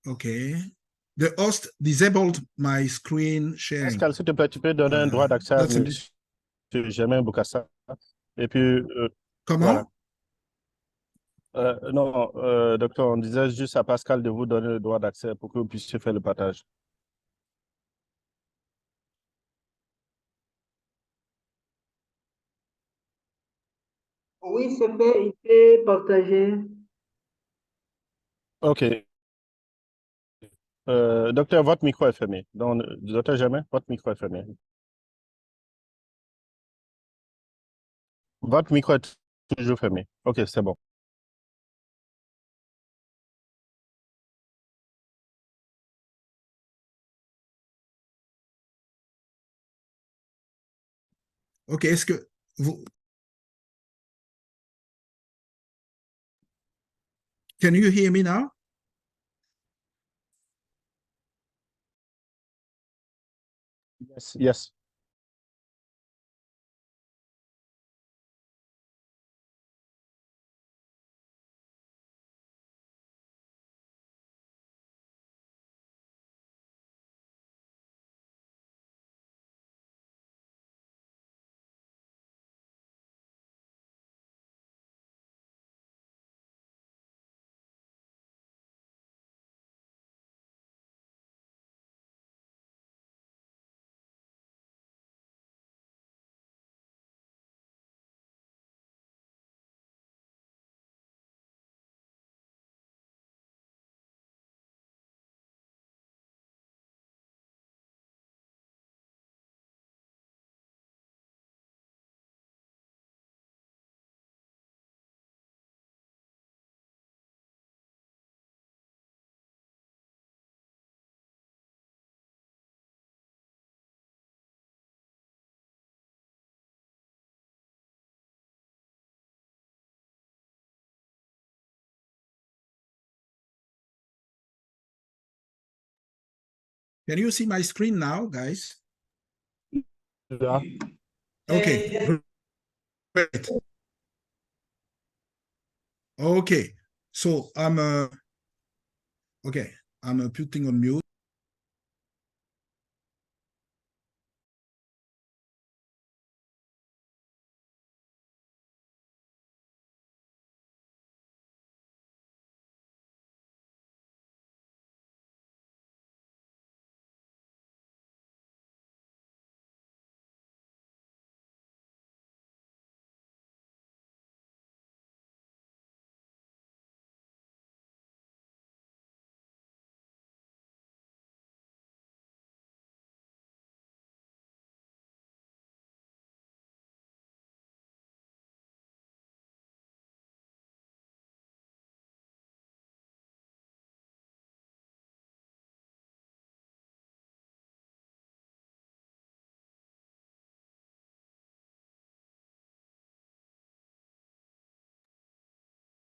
Okay. The host disabled my screen sharing. Pascal, s'il te plaît, tu peux donner un droit d'accès à That's a monsieur Germain Boukassa. Et puis, voilà. Comment? Non, docteur, on disait juste à Pascal de vous donner le droit d'accès pour que vous puissiez faire le partage. Oui, c'est fait, il peut partager. OK. Docteur, votre micro est fermé. Donc, docteur Germain, votre micro est fermé. Votre micro est toujours fermé. OK, c'est bon. Ok, est-ce que vous... Can you hear me now? Yes, yes. Can you see my screen now, guys? Yeah. Okay, great. Okay, so I'm putting on mute.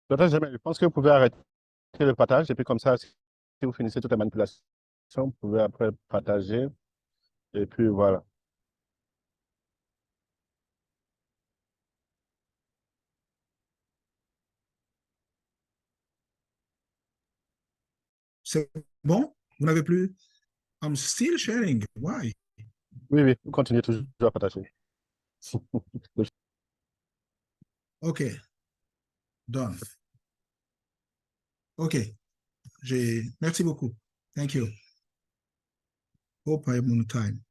Docteur Germain, je pense que vous pouvez arrêter le partage et puis comme ça, si vous finissez toutes les manipulations, vous pouvez après partager et puis voilà. C'est bon? Vous n'avez plus? I'm still sharing. Why? Oui, oui, vous continuez toujours à partager. Okay, done. Okay, merci beaucoup. Thank you. Hope I'm on time.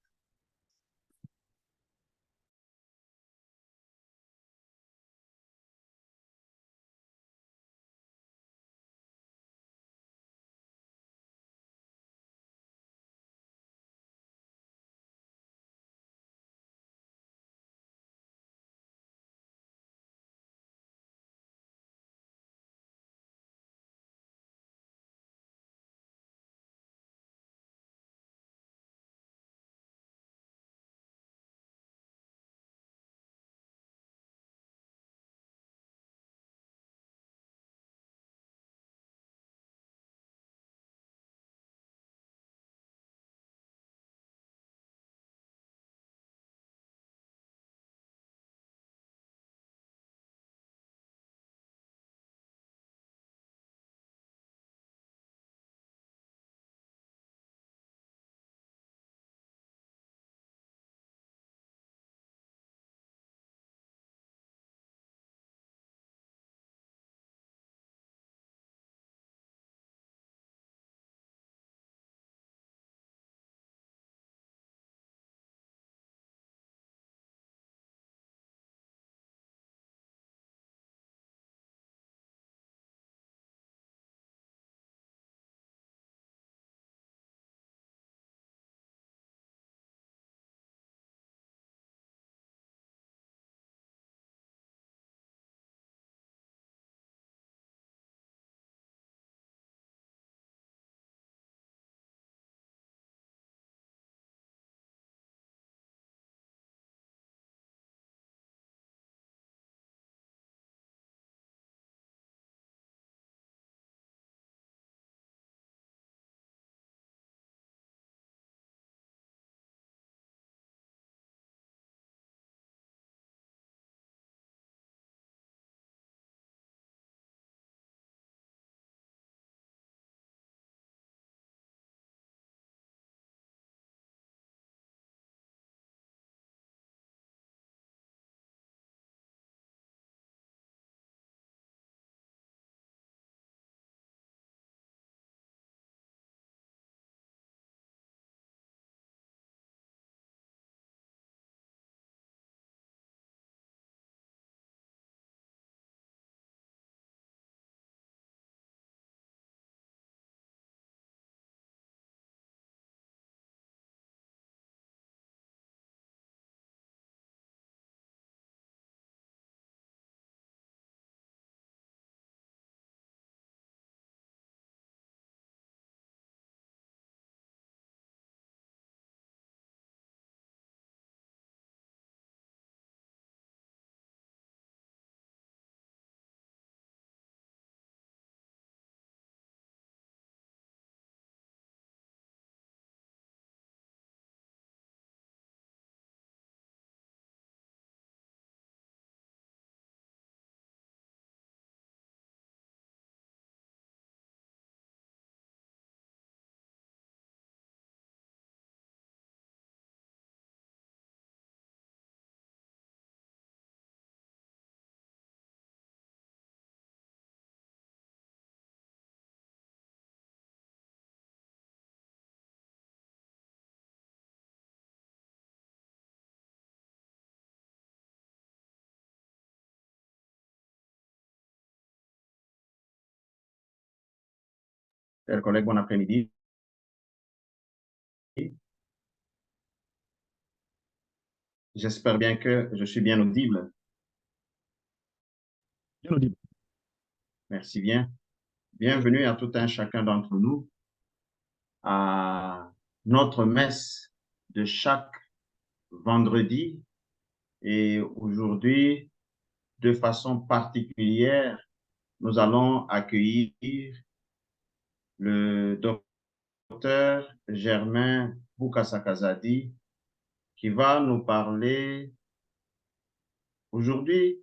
Chers collègues, bon après-midi. J'espère bien que je suis bien audible. Bien audible. Merci bien. Bienvenue à tout un chacun d'entre nous à notre messe de chaque vendredi. Et aujourd'hui, de façon particulière, nous allons accueillir le docteur Germain Boukassa-Kazadi qui va nous parler aujourd'hui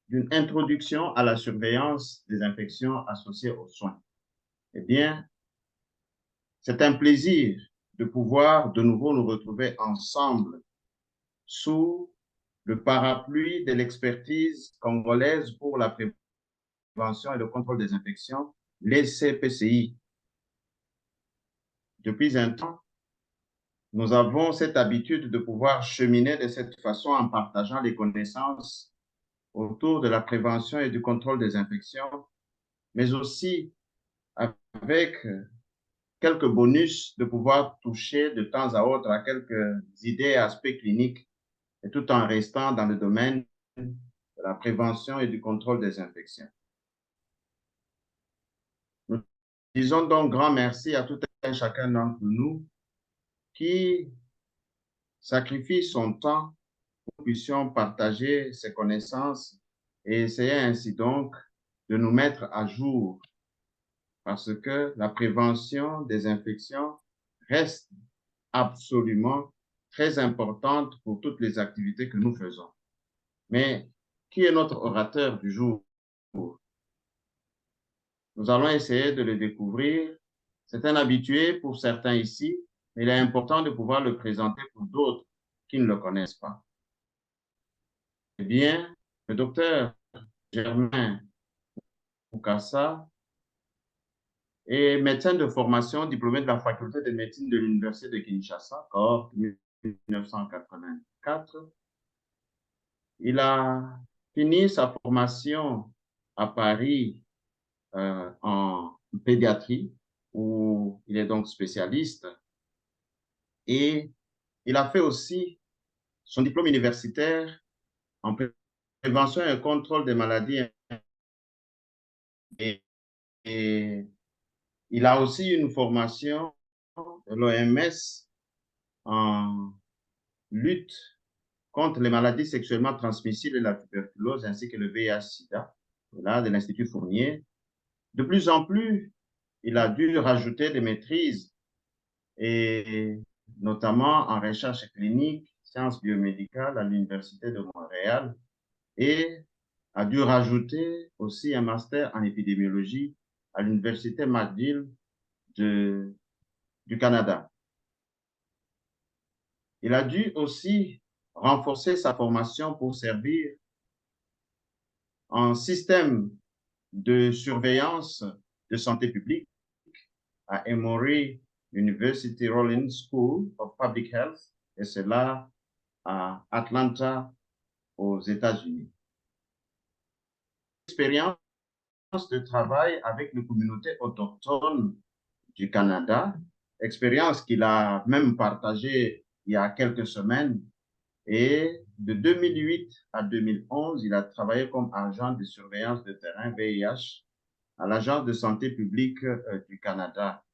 d'une introduction à la surveillance des infections associées aux soins. Eh bien, c'est un plaisir de pouvoir de nouveau nous retrouver ensemble sous le parapluie de l'expertise congolaise pour la prévention et le contrôle des infections, les CPCI. Depuis un temps, nous avons cette habitude de pouvoir cheminer de cette façon en partageant les connaissances autour de la prévention et du contrôle des infections, mais aussi avec quelques bonus de pouvoir toucher de temps à autre à quelques idées et aspects cliniques, et tout en restant dans le domaine de la prévention et du contrôle des infections. Nous disons donc grand merci à tout un chacun d'entre nous qui sacrifie son temps pour que nous puissions partager ses connaissances et essayer ainsi donc de nous mettre à jour, parce que la prévention des infections reste absolument très importante pour toutes les activités que nous faisons. Mais qui est notre orateur du jour? Nous allons essayer de le découvrir. C'est un habitué pour certains ici, mais il est important de pouvoir le présenter pour d'autres qui ne le connaissent pas. Eh bien, le docteur Germain Boukassa est médecin de formation, diplômé de la faculté de médecine de l'Université de Kinshasa, cohorte 1984. Il a fini sa formation à Paris en pédiatrie, où il est donc spécialiste. Et il a fait aussi son diplôme universitaire en prévention et contrôle des maladies. Et il a aussi une formation de l'OMS en lutte contre les maladies sexuellement transmissibles et la tuberculose, ainsi que le VIH-Sida, là, de l'Institut Fournier. De plus en plus, il a dû rajouter des maîtrises, et notamment en recherche clinique, sciences biomédicales à l'Université de Montréal, et a dû rajouter aussi un master en épidémiologie à l'Université McGill du Canada. Il a dû aussi renforcer sa formation pour servir en système de surveillance de santé publique à Emory University Rollins School of Public Health, et cela à Atlanta, aux États-Unis. Expérience de travail avec les communautés autochtones du Canada, expérience qu'il a même partagée il y a quelques semaines. Et de 2008 à 2011, il a travaillé comme agent de surveillance de terrain VIH à l'Agence de santé publique du Canada.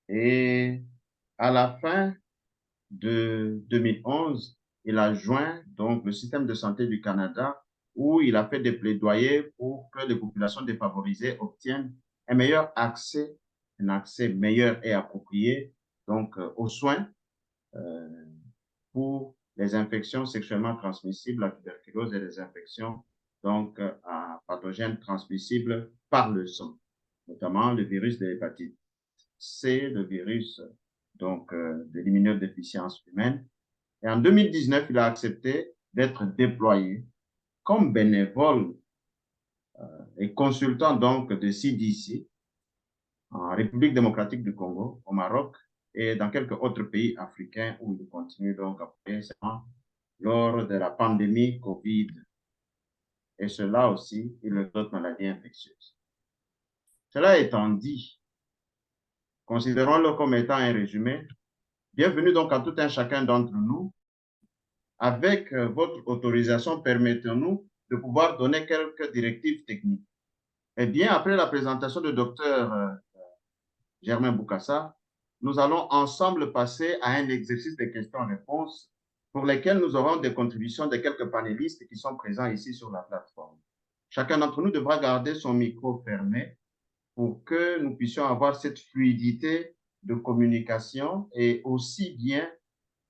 Et à la fin de 2011, il a joint donc le système de santé du Canada, où il a fait des plaidoyers pour que les populations défavorisées obtiennent un meilleur accès, un accès meilleur et approprié donc aux soins pour les infections sexuellement transmissibles, la tuberculose et les infections donc à pathogènes transmissibles par le sang, notamment le virus de l'hépatite C, le virus donc de l'immunodéficience humaine. Et en 2019, il a accepté d'être déployé comme bénévole et consultant donc de CDC en République démocratique du Congo, au Maroc et dans quelques autres pays africains où il continue donc à appuyer lors de la pandémie COVID. Et cela aussi, et les autres maladies infectieuses. Cela étant dit, considérons-le comme étant un résumé. Bienvenue donc à tout un chacun d'entre nous. Avec votre autorisation, permettez-nous de pouvoir donner quelques directives techniques. Eh bien, après la présentation du docteur Germain Boukassa, nous allons ensemble passer à un exercice de questions-réponses pour lesquels nous aurons des contributions de quelques panélistes qui sont présents ici sur la plateforme. Chacun d'entre nous devra garder son micro fermé pour que nous puissions avoir cette fluidité de communication et aussi bien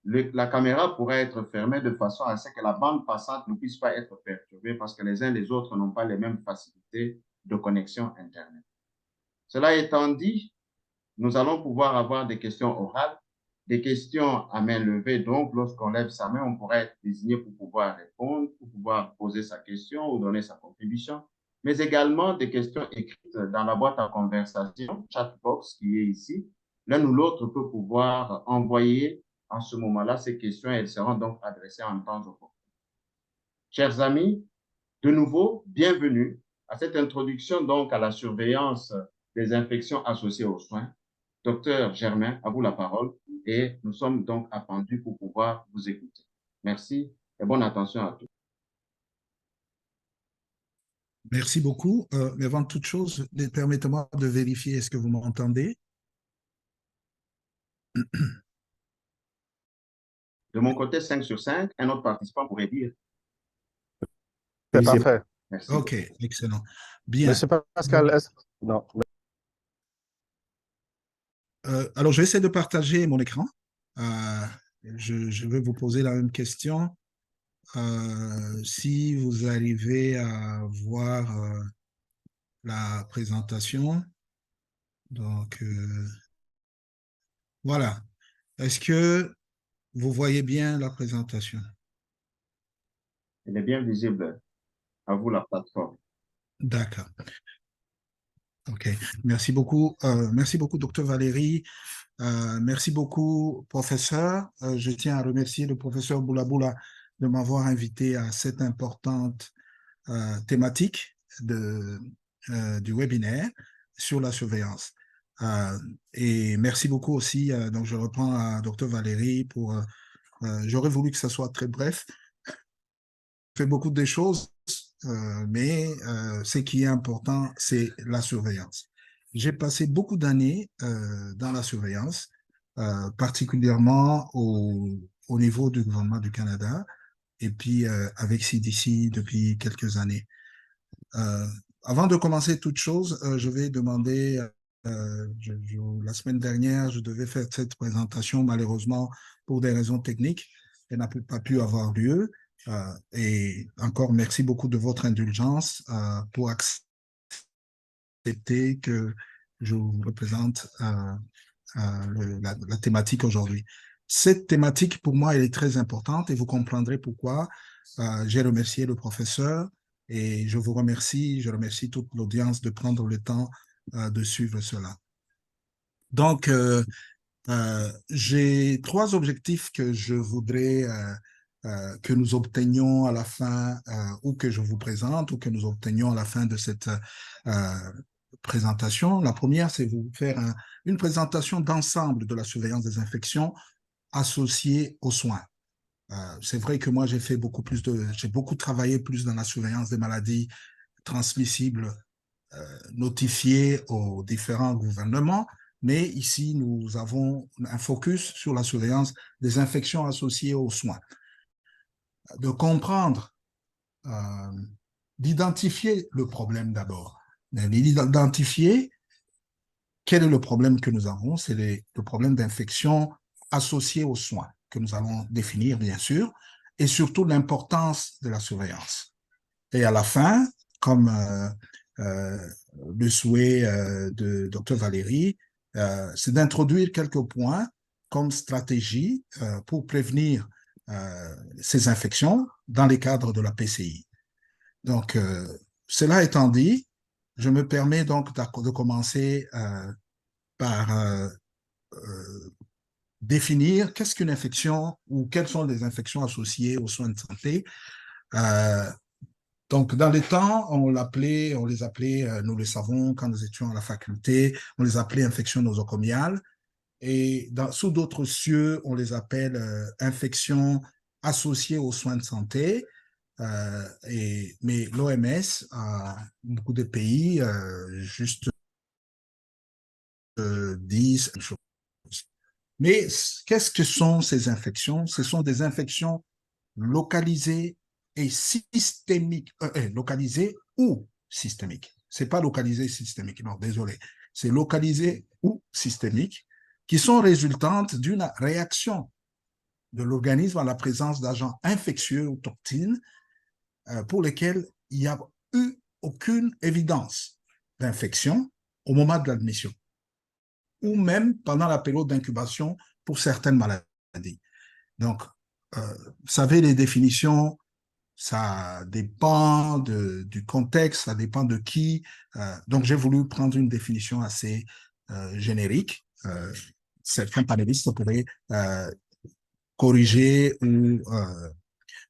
la caméra pourra être fermée de façon à ce que la bande passante ne puisse pas être perturbée parce que les uns et les autres n'ont pas les mêmes facilités de connexion Internet. Cela étant dit, nous allons pouvoir avoir des questions orales, des questions à main levée. Donc, lorsqu'on lève sa main, on pourra être désigné pour pouvoir répondre, pour pouvoir poser sa question ou donner sa contribution, mais également des questions écrites dans la boîte à conversation, chatbox qui est ici. L'un ou l'autre peut pouvoir envoyer en ce moment-là ces questions et elles seront donc adressées en temps opportun. Chers amis, de nouveau, bienvenue à cette introduction donc à la surveillance des infections associées aux soins. Docteur Germain, à vous la parole et nous sommes donc attendus pour pouvoir vous écouter. Merci et bonne attention à tous. Merci beaucoup. Mais avant toute chose, permettez-moi de vérifier, est-ce que vous m'entendez? De mon côté, 5 sur 5, un autre participant pourrait dire. C'est Oui, c'est parfait. Merci. OK, excellent. Bien. Monsieur Pascal, non. Alors, je vais essayer de partager mon écran. Je vais vous poser la même question. Si vous arrivez à voir la présentation. Donc, voilà. Est-ce que vous voyez bien la présentation? Elle est bien visible. À vous la plateforme. D'accord. OK. Merci beaucoup, docteur Valérie. Merci beaucoup, professeur. Je tiens à remercier le professeur Boulaboula de m'avoir invité à cette importante thématique du webinaire sur la surveillance. Et merci beaucoup aussi, donc je reprends à docteur Valérie pour... j'aurais voulu que ça soit très bref. Je fais beaucoup de choses, mais ce qui est important, c'est la surveillance. J'ai passé beaucoup d'années dans la surveillance, particulièrement au niveau du gouvernement du Canada, et puis avec CDC depuis quelques années. Avant de commencer toute chose, je vais demander, la semaine dernière, je devais faire cette présentation, malheureusement, pour des raisons techniques, elle n'a pas pu avoir lieu. Et encore, merci beaucoup de votre indulgence pour accepter que je vous représente la thématique aujourd'hui. Cette thématique, pour moi, elle est très importante et vous comprendrez pourquoi. J'ai remercié le professeur et je remercie toute l'audience de prendre le temps de suivre cela. Donc, j'ai 3 objectifs que je voudrais que nous obtenions à la fin, ou que je vous présente, ou que nous obtenions à la fin de cette présentation. La première, c'est vous faire une présentation d'ensemble de la surveillance des infections associées aux soins. C'est vrai que moi, j'ai beaucoup travaillé plus dans la surveillance des maladies transmissibles notifiées aux différents gouvernements, mais ici, nous avons un focus sur la surveillance des infections associées aux soins. De comprendre, d'identifier le problème d'abord. D'identifier quel est le problème que nous avons, c'est le problème d'infection associé aux soins, que nous allons définir, bien sûr, et surtout l'importance de la surveillance. Et à la fin, comme le souhait de Dr Valérie, c'est d'introduire quelques points comme stratégie pour prévenir ces infections dans les cadres de la PCI. Donc, cela étant dit, je me permets donc de commencer par définir qu'est-ce qu'une infection ou quelles sont les infections associées aux soins de santé. Donc, dans les temps, on les appelait, nous le savons, quand nous étions à la faculté, on les appelait infections nosocomiales. Et sous d'autres cieux, on les appelle infections associées aux soins de santé. Mais l'OMS, a beaucoup de pays, juste disent une chose. Mais qu'est-ce que sont ces infections? Ce sont des infections localisées et systémiques, localisées ou systémiques. C'est pas localisé systémique, non, désolé. C'est localisé ou systémique qui sont résultantes d'une réaction de l'organisme à la présence d'agents infectieux ou toxines pour lesquels il n'y a eu aucune évidence d'infection au moment de l'admission ou même pendant la période d'incubation pour certaines maladies. Donc, vous savez, les définitions, ça dépend du contexte, ça dépend de qui. Donc, j'ai voulu prendre une définition assez générique. Certains panélistes pourraient corriger ou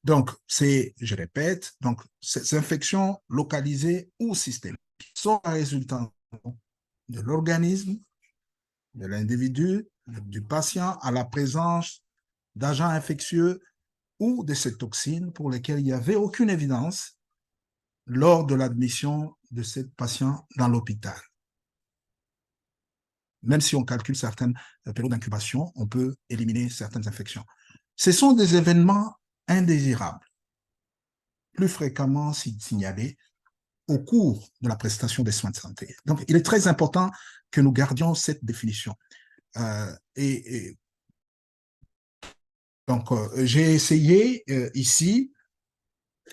donc, je répète, donc ces infections localisées ou systémiques sont la résultante de l'organisme, de l'individu, du patient à la présence d'agents infectieux ou de ces toxines pour lesquelles il n'y avait aucune évidence lors de l'admission de ce patient dans l'hôpital. Même si on calcule certaines périodes d'incubation, on peut éliminer certaines infections. Ce sont des événements indésirables, plus fréquemment signalés au cours de la prestation des soins de santé. Donc, il est très important que nous gardions cette définition. Donc, j'ai essayé ici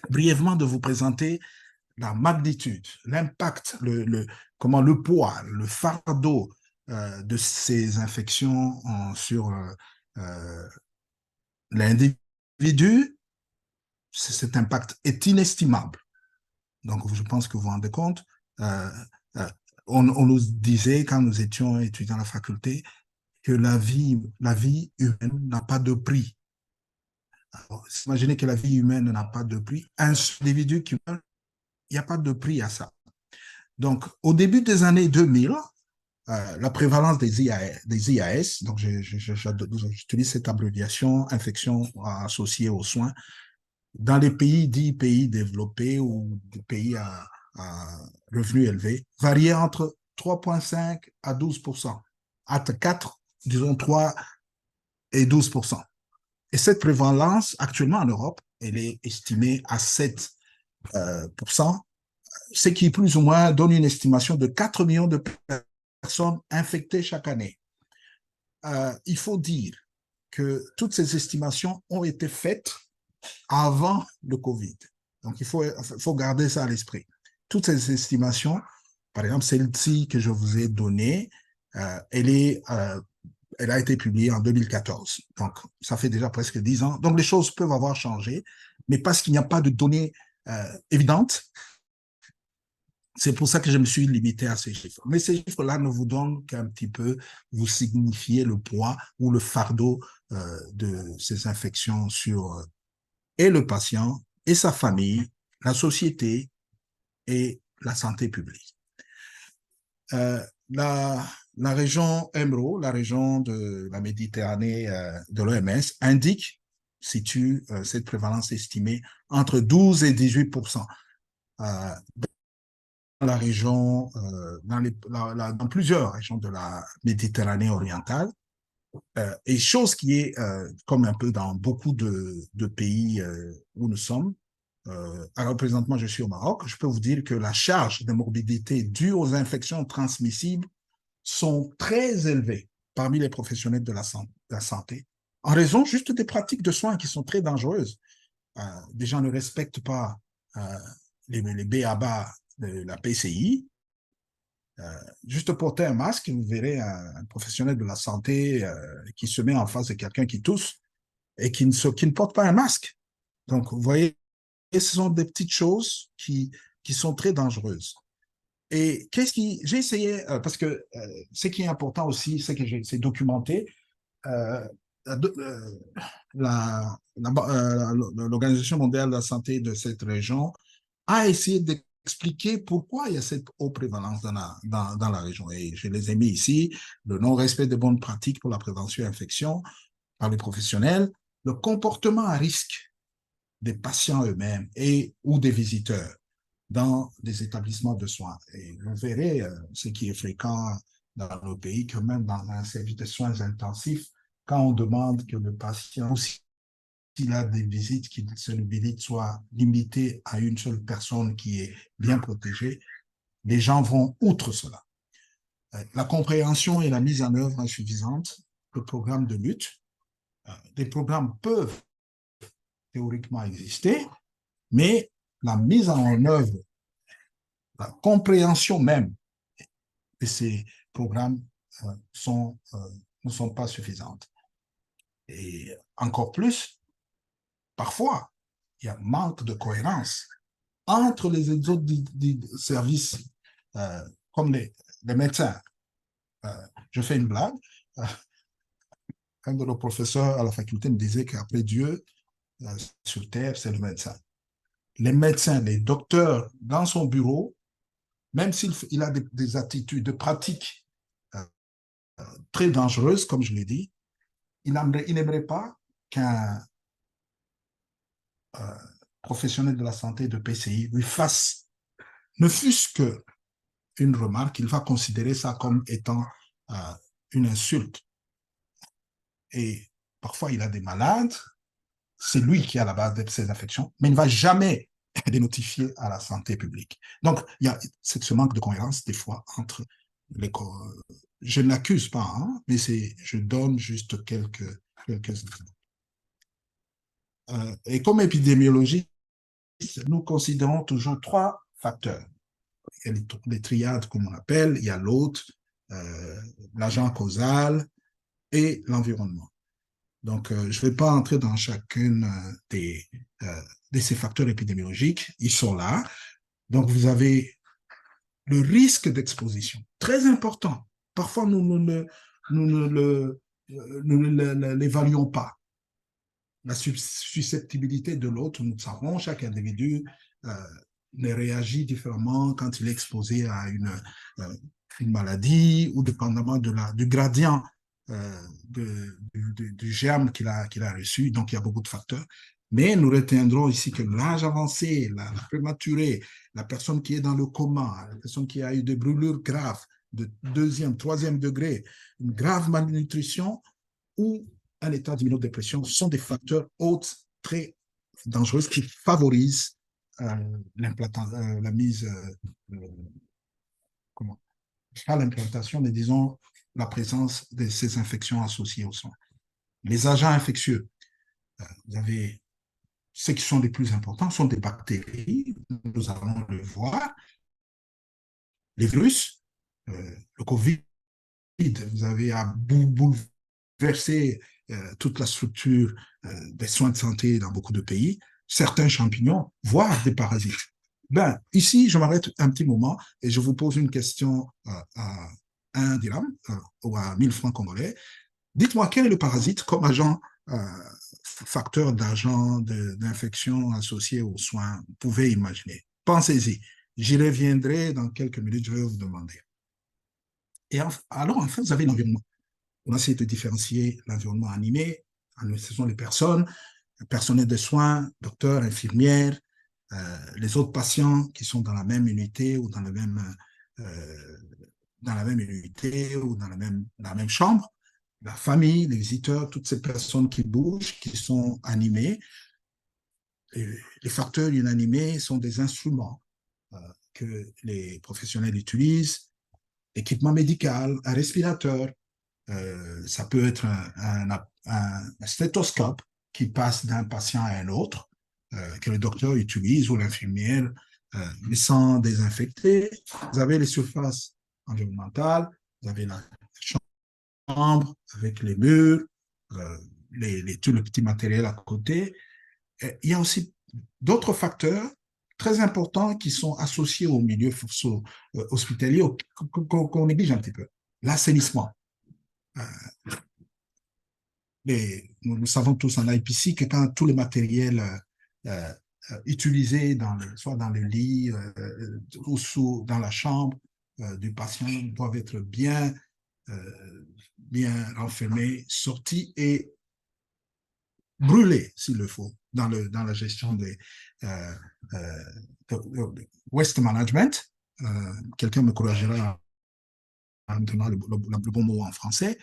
brièvement de vous présenter la magnitude, l'impact, comment le poids, le fardeau de ces infections sur l'individu. Cet impact est inestimable. Donc, je pense que vous vous rendez compte. On nous disait, quand nous étions étudiants à la faculté, que la vie humaine n'a pas de prix. Alors, imaginez que la vie humaine n'a pas de prix. Un individu qui meurt, il n'y a pas de prix à ça. Donc, au début des années 2000, la prévalence des IAS, donc j'utilise cette abréviation, infection associée aux soins, dans les pays dits pays développés ou des pays à revenus élevés, variait entre 3,5 à 12%, entre 4, disons 3 et 12%. Et cette prévalence, actuellement en Europe, elle est estimée à 7%, ce qui plus ou moins donne une estimation de 4 millions de personnes infectées chaque année. Il faut dire que toutes ces estimations ont été faites avant le Covid. Donc, il faut garder ça à l'esprit. Toutes ces estimations, par exemple, celle-ci que je vous ai donnée, elle a été publiée en 2014. Donc, ça fait déjà presque 10 ans. Donc, les choses peuvent avoir changé, mais parce qu'il n'y a pas de données évidentes, c'est pour ça que je me suis limité à ces chiffres. Mais ces chiffres-là ne vous donnent qu'un petit peu, vous signifiez le poids ou le fardeau de ces infections sur et le patient et sa famille, la société et la santé publique. La région EMRO, la région de la Méditerranée de l'OMS, situe cette prévalence estimée entre 12 et 18%. Dans la région, dans plusieurs régions de la Méditerranée orientale, et chose qui est comme un peu dans beaucoup de pays où nous sommes. Alors, présentement, je suis au Maroc. Je peux vous dire que la charge de morbidité due aux infections transmissibles sont très élevées parmi les professionnels de la santé, en raison juste des pratiques de soins qui sont très dangereuses. Des gens ne respectent pas les b.a.-ba de la PCI. Juste porter un masque, vous verrez un professionnel de la santé qui se met en face de quelqu'un qui tousse et qui ne porte pas un masque. Donc, vous voyez, ce sont des petites choses qui sont très dangereuses. Et j'ai essayé, parce que ce qui est important aussi, c'est que c'est documenté. L'Organisation mondiale de la santé de cette région a essayé d'expliquer pourquoi il y a cette haute prévalence dans la région. Et je les ai mis ici, le non-respect de bonnes pratiques pour la prévention d'infection par les professionnels, le comportement à risque des patients eux-mêmes et ou des visiteurs dans des établissements de soins. Et vous verrez ce qui est fréquent dans nos pays, que même dans un service de soins intensifs, quand on demande que le patient, s'il a des visites, que cette visite soit limitée à une seule personne qui est bien protégée, les gens vont outre cela. La compréhension et la mise en œuvre insuffisante, le programme de lutte, des programmes peuvent théoriquement exister, mais la mise en œuvre, la compréhension même de ces programmes ne sont pas suffisantes. Et encore plus, parfois, il y a manque de cohérence entre les autres services, comme les médecins. Je fais une blague. Un de nos professeurs à la faculté me disait qu'après Dieu, sur Terre, c'est le médecin. Les médecins, les docteurs, dans son bureau, même s'il a des attitudes, des pratiques très dangereuses, comme je l'ai dit, il n'aimerait pas qu'un professionnel de la santé de PCI lui fasse, ne fût-ce qu'une remarque, il va considérer ça comme étant une insulte. Et parfois, il a des malades, c'est lui qui est à la base de ces infections, mais il ne va jamais les notifier à la santé publique. Donc, il y a ce manque de cohérence des fois entre les corps. Je n'accuse pas, hein, mais je donne juste quelques exemples. Et comme épidémiologiste, nous considérons toujours 3 facteurs. Il y a les triades, comme on appelle, il y a l'hôte, l'agent causal et l'environnement. Donc, je ne vais pas entrer dans chacune de ces facteurs épidémiologiques. Ils sont là. Donc, vous avez le risque d'exposition, très important. Parfois, nous ne l'évaluons pas. La susceptibilité de l'autre, nous savons, chaque individu réagit différemment quand il est exposé à une maladie ou dépendamment du gradient du germe qu'il a reçu. Donc, il y a beaucoup de facteurs. Mais nous retiendrons ici que l'âge avancé, la prématurée, la personne qui est dans le coma, la personne qui a eu des brûlures graves de 2e, 3e degré, une grave malnutrition ou un état d'immunodépression sont des facteurs hauts très dangereux qui favorisent la mise, pas l'implantation, mais disons la présence de ces infections associées aux soins. Les agents infectieux, vous avez ceux qui sont les plus importants sont des bactéries, nous allons le voir, les virus, le Covid, vous avez à bouleverser toute la structure des soins de santé dans beaucoup de pays, certains champignons, voire des parasites. Ben, ici, je m'arrête un petit moment et je vous pose une question à 1 dirham ou à 1000 francs congolais. Dites-moi, quel est le parasite comme agent, facteur d'agent d'infection associé aux soins? Vous pouvez imaginer. Pensez-y. J'y reviendrai dans quelques minutes, je vais vous demander. Et alors, en fait, vous avez l'environnement. On essaie de différencier l'environnement animé, ce sont les personnes, le personnel de soins, docteurs, infirmières, les autres patients qui sont dans la même unité ou dans la même unité ou dans la même chambre, la famille, les visiteurs, toutes ces personnes qui bougent, qui sont animées. Et les facteurs inanimés sont des instruments que les professionnels utilisent, équipement médical, un respirateur, ça peut être un stéthoscope qui passe d'un patient à un autre, que le docteur utilise ou l'infirmière, mais sans désinfecter. Vous avez les surfaces environnementales, vous avez la chambre avec les murs, tout le petit matériel à côté. Et il y a aussi d'autres facteurs très importants qui sont associés au milieu hospitalier qu'on néglige un petit peu. L'assainissement. Nous savons tous en IPC que quand tout le matériel utilisé soit dans le lit ou dans la chambre du patient doivent être bien renfermés, sortis et brûlés s'il le faut dans la gestion des waste management. Quelqu'un me corrigera en me donnant le bon mot en français.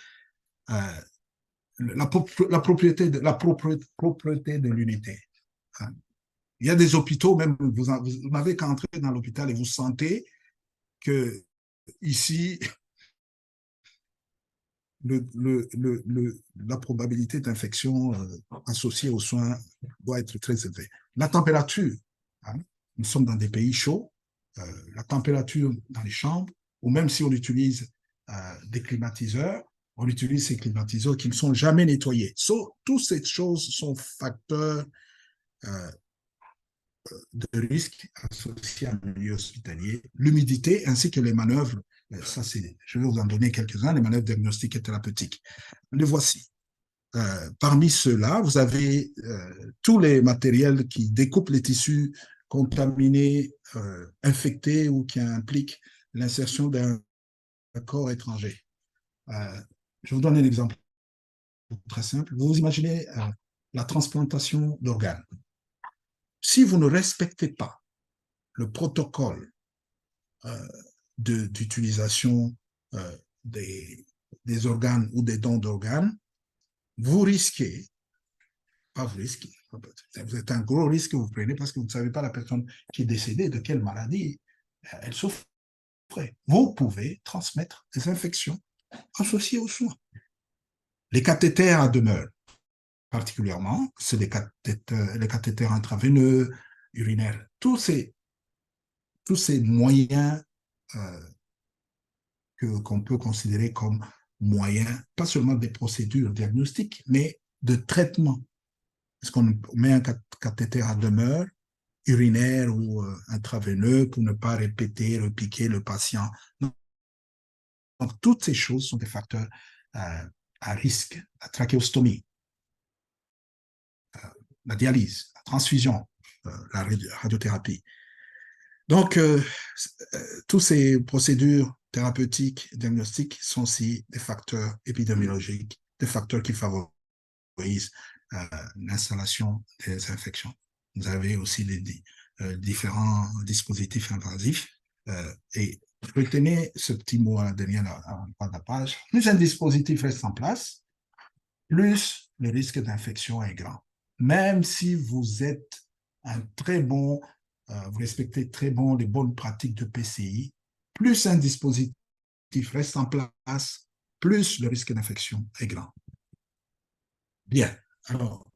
La propriété de l'unité. Il y a des hôpitaux, même vous n'avez qu'à entrer dans l'hôpital et vous sentez que ici, la probabilité d'infection associée aux soins doit être très élevée. La température, hein, nous sommes dans des pays chauds, la température dans les chambres, ou même si on utilise des climatiseurs, on utilise ces climatiseurs qui ne sont jamais nettoyés. Toutes ces choses sont facteurs de risque associés à un milieu hospitalier. L'humidité ainsi que les manœuvres, ça je vais vous en donner quelques-uns, les manœuvres diagnostiques et thérapeutiques. Les voici. Parmi ceux-là, vous avez tous les matériels qui découpent les tissus contaminés, infectés ou qui impliquent l'insertion d'un corps étranger. Je vous donne un exemple très simple. Vous imaginez la transplantation d'organes. Si vous ne respectez pas le protocole d'utilisation des organes ou des dons d'organes, vous risquez, pas vous risquez, vous êtes un gros risque que vous prenez parce que vous ne savez pas la personne qui est décédée, de quelle maladie elle souffrait. Vous pouvez transmettre des infections associées aux soins. Les cathéters à demeure, particulièrement, c'est les cathéters intraveineux, urinaires, tous ces moyens qu'on peut considérer comme moyens, pas seulement des procédures diagnostiques, mais de traitement. Est-ce qu'on met un cathéter à demeure, urinaire ou intraveineux, pour ne pas repiquer le patient? Donc, toutes ces choses sont des facteurs à risque. La trachéostomie, la dialyse, la transfusion, la radiothérapie. Donc, toutes ces procédures thérapeutiques, diagnostiques sont aussi des facteurs épidémiologiques, des facteurs qui favorisent l'installation des infections. Vous avez aussi les différents dispositifs invasifs et retenez ce petit mot à la dernière de la page. Plus un dispositif reste en place, plus le risque d'infection est grand. Même si vous êtes un très bon, vous respectez très bon les bonnes pratiques de PCI, plus un dispositif reste en place, plus le risque d'infection est grand. Bien, alors,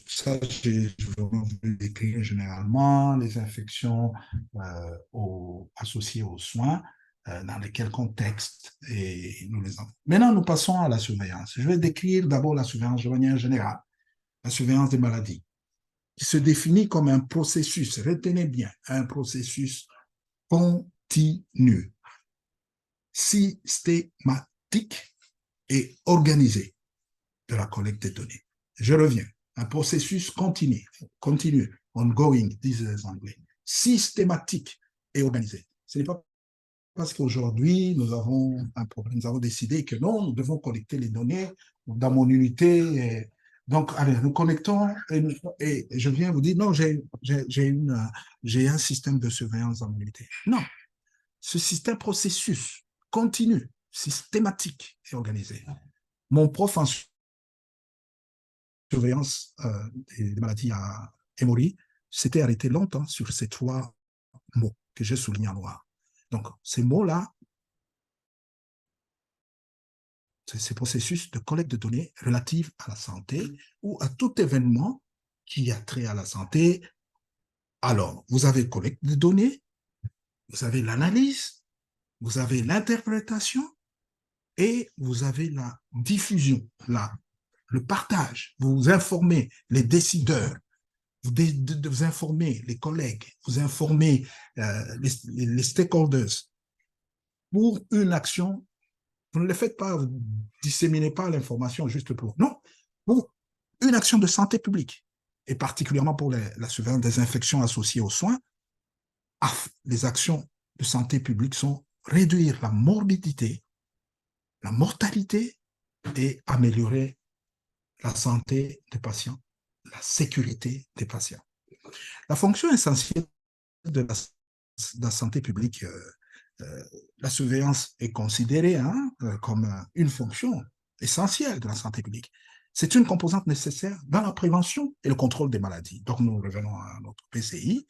ça, j'ai vraiment voulu décrire généralement les infections associées aux soins, dans quel contexte et nous les avons. Maintenant, nous passons à la surveillance. Je vais décrire d'abord la surveillance de manière générale, la surveillance des maladies, qui se définit comme un processus, retenez bien, un processus continu, systématique et organisé de la collecte des données. Je reviens, un processus continu, ongoing, disent les Anglais, systématique et organisé. Ce n'est pas parce qu'aujourd'hui, nous avons un problème, nous avons décidé que non, nous devons collecter les données dans mon unité. Donc, allez, nous connectons et je viens vous dire, non, j'ai un système de surveillance dans mon unité. Non, ce système processus continu, systématique et organisé. Mon prof en surveillance des maladies à hémorragie s'était arrêté longtemps sur ces 3 mots que j'ai soulignés en noir. Donc, ces mots-là, c'est ces processus de collecte de données relatives à la santé ou à tout événement qui a trait à la santé. Alors, vous avez collecte de données, vous avez l'analyse, vous avez l'interprétation et vous avez la diffusion, le partage. Vous informez les décideurs, vous informez les collègues, vous informez les stakeholders pour une action. Vous ne le faites pas, vous ne disséminez pas l'information juste pour. Non, pour une action de santé publique. et particulièrement pour la surveillance des infections associées aux soins, les actions de santé publique sont réduire la morbidité, la mortalité et améliorer la santé des patients, la sécurité des patients. La fonction essentielle de la santé publique, la surveillance est considérée comme une fonction essentielle de la santé publique. C'est une composante nécessaire dans la prévention et le contrôle des maladies. Donc, nous revenons à notre PCI,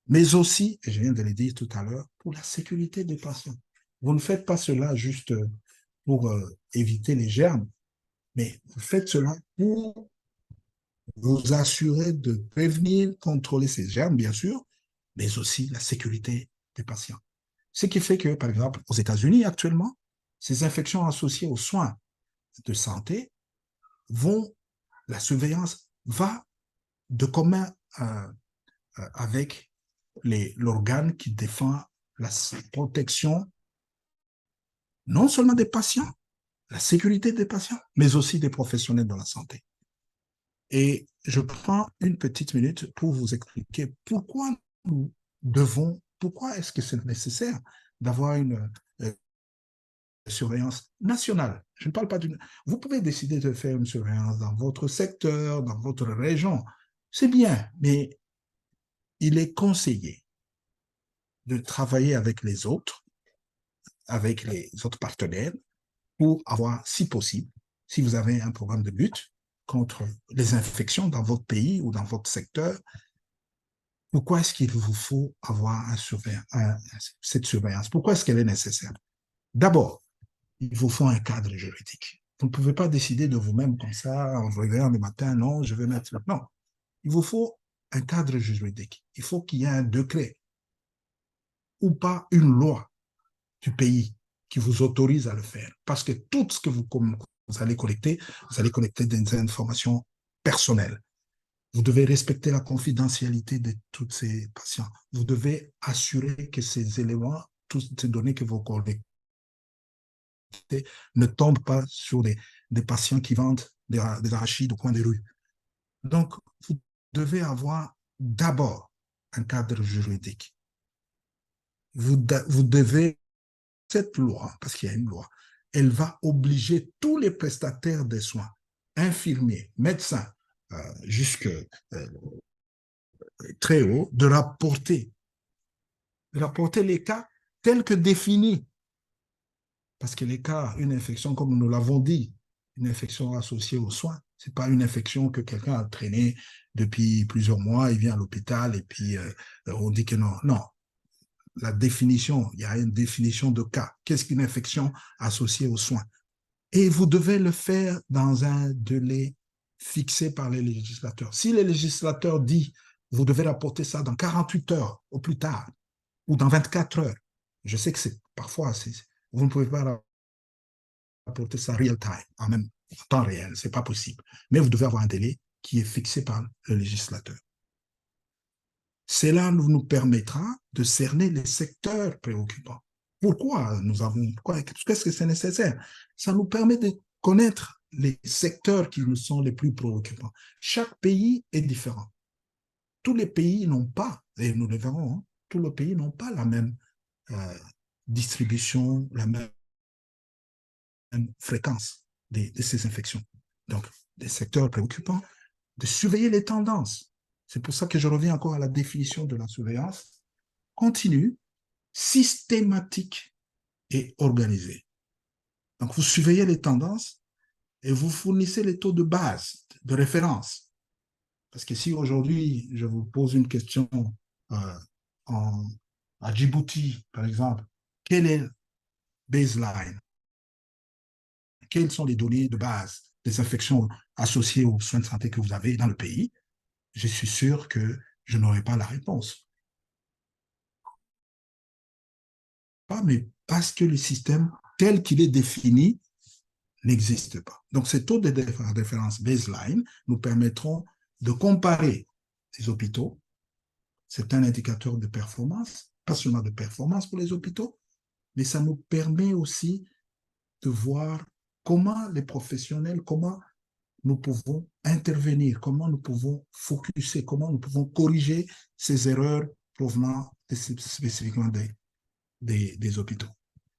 mais aussi, et je viens de le dire tout à l'heure, pour la sécurité des patients. Vous ne faites pas cela juste pour éviter les germes, mais vous faites cela pour vous assurer de prévenir, contrôler ces germes, bien sûr, mais aussi la sécurité des patients. Ce qui fait que, par exemple, aux États-Unis actuellement, ces infections associées aux soins de santé la surveillance va de commun avec l'organe qui défend la protection non seulement des patients, la sécurité des patients, mais aussi des professionnels de la santé. Et je prends une petite minute pour vous expliquer pourquoi pourquoi est-ce que c'est nécessaire d'avoir une surveillance nationale. Je ne parle pas d'une... Vous pouvez décider de faire une surveillance dans votre secteur, dans votre région. C'est bien, mais il est conseillé de travailler avec les autres partenaires, pour avoir, si possible, si vous avez un programme de lutte contre les infections dans votre pays ou dans votre secteur, pourquoi est-ce qu'il vous faut avoir cette surveillance? Pourquoi est-ce qu'elle est nécessaire? D'abord, il vous faut un cadre juridique. Vous ne pouvez pas décider de vous-même comme ça, en vous réveillant le matin, non, je vais mettre... Non, il vous faut un cadre juridique. Il faut qu'il y ait un décret ou pas une loi du pays qui vous autorise à le faire. Parce que tout ce que vous allez collecter des informations personnelles. Vous devez respecter la confidentialité de tous ces patients. Vous devez assurer que ces éléments, toutes ces données que vous collectez, ne tombent pas sur des patients qui vendent des arachides au coin des rues. Donc, vous devez avoir d'abord un cadre juridique. Vous devez, cette loi, parce qu'il y a une loi, elle va obliger tous les prestataires des soins, infirmiers, médecins, jusque très haut, de rapporter les cas tels que définis. Parce que les cas, une infection, comme nous l'avons dit, une infection associée aux soins, ce n'est pas une infection que quelqu'un a traînée depuis plusieurs mois, il vient à l'hôpital et puis on dit que non. Non, la définition, il y a une définition de cas. Qu'est-ce qu'une infection associée aux soins? Et vous devez le faire dans un délai fixé par les législateurs. Si le législateur dit, vous devez rapporter ça dans 48 heures au plus tard, ou dans 24 heures, je sais que parfois, vous ne pouvez pas rapporter ça real time, en temps réel, ce n'est pas possible. Mais vous devez avoir un délai qui est fixé par le législateur. Cela nous permettra de cerner les secteurs préoccupants. Pourquoi qu'est-ce que c'est nécessaire? Ça nous permet de connaître les secteurs qui nous sont les plus préoccupants. Chaque pays est différent. Tous les pays n'ont pas, et nous le verrons, tous les pays n'ont pas la même distribution, la même fréquence de ces infections. Donc, des secteurs préoccupants, de surveiller les tendances. C'est pour ça que je reviens encore à la définition de la surveillance continue, systématique et organisée. Donc, vous surveillez les tendances et vous fournissez les taux de base, de référence. Parce que si aujourd'hui, je vous pose une question à Djibouti, par exemple, quel est le baseline? Quelles sont les données de base des infections associées aux soins de santé que vous avez dans le pays? Je suis sûr que je n'aurai pas la réponse. Mais parce que le système tel qu'il est défini n'existe pas. Donc, ces taux de référence baseline nous permettront de comparer les hôpitaux. C'est un indicateur de performance, pas seulement de performance pour les hôpitaux, mais ça nous permet aussi de voir comment les professionnels, comment nous pouvons intervenir, comment nous pouvons focuser, comment nous pouvons corriger ces erreurs provenant spécifiquement des hôpitaux.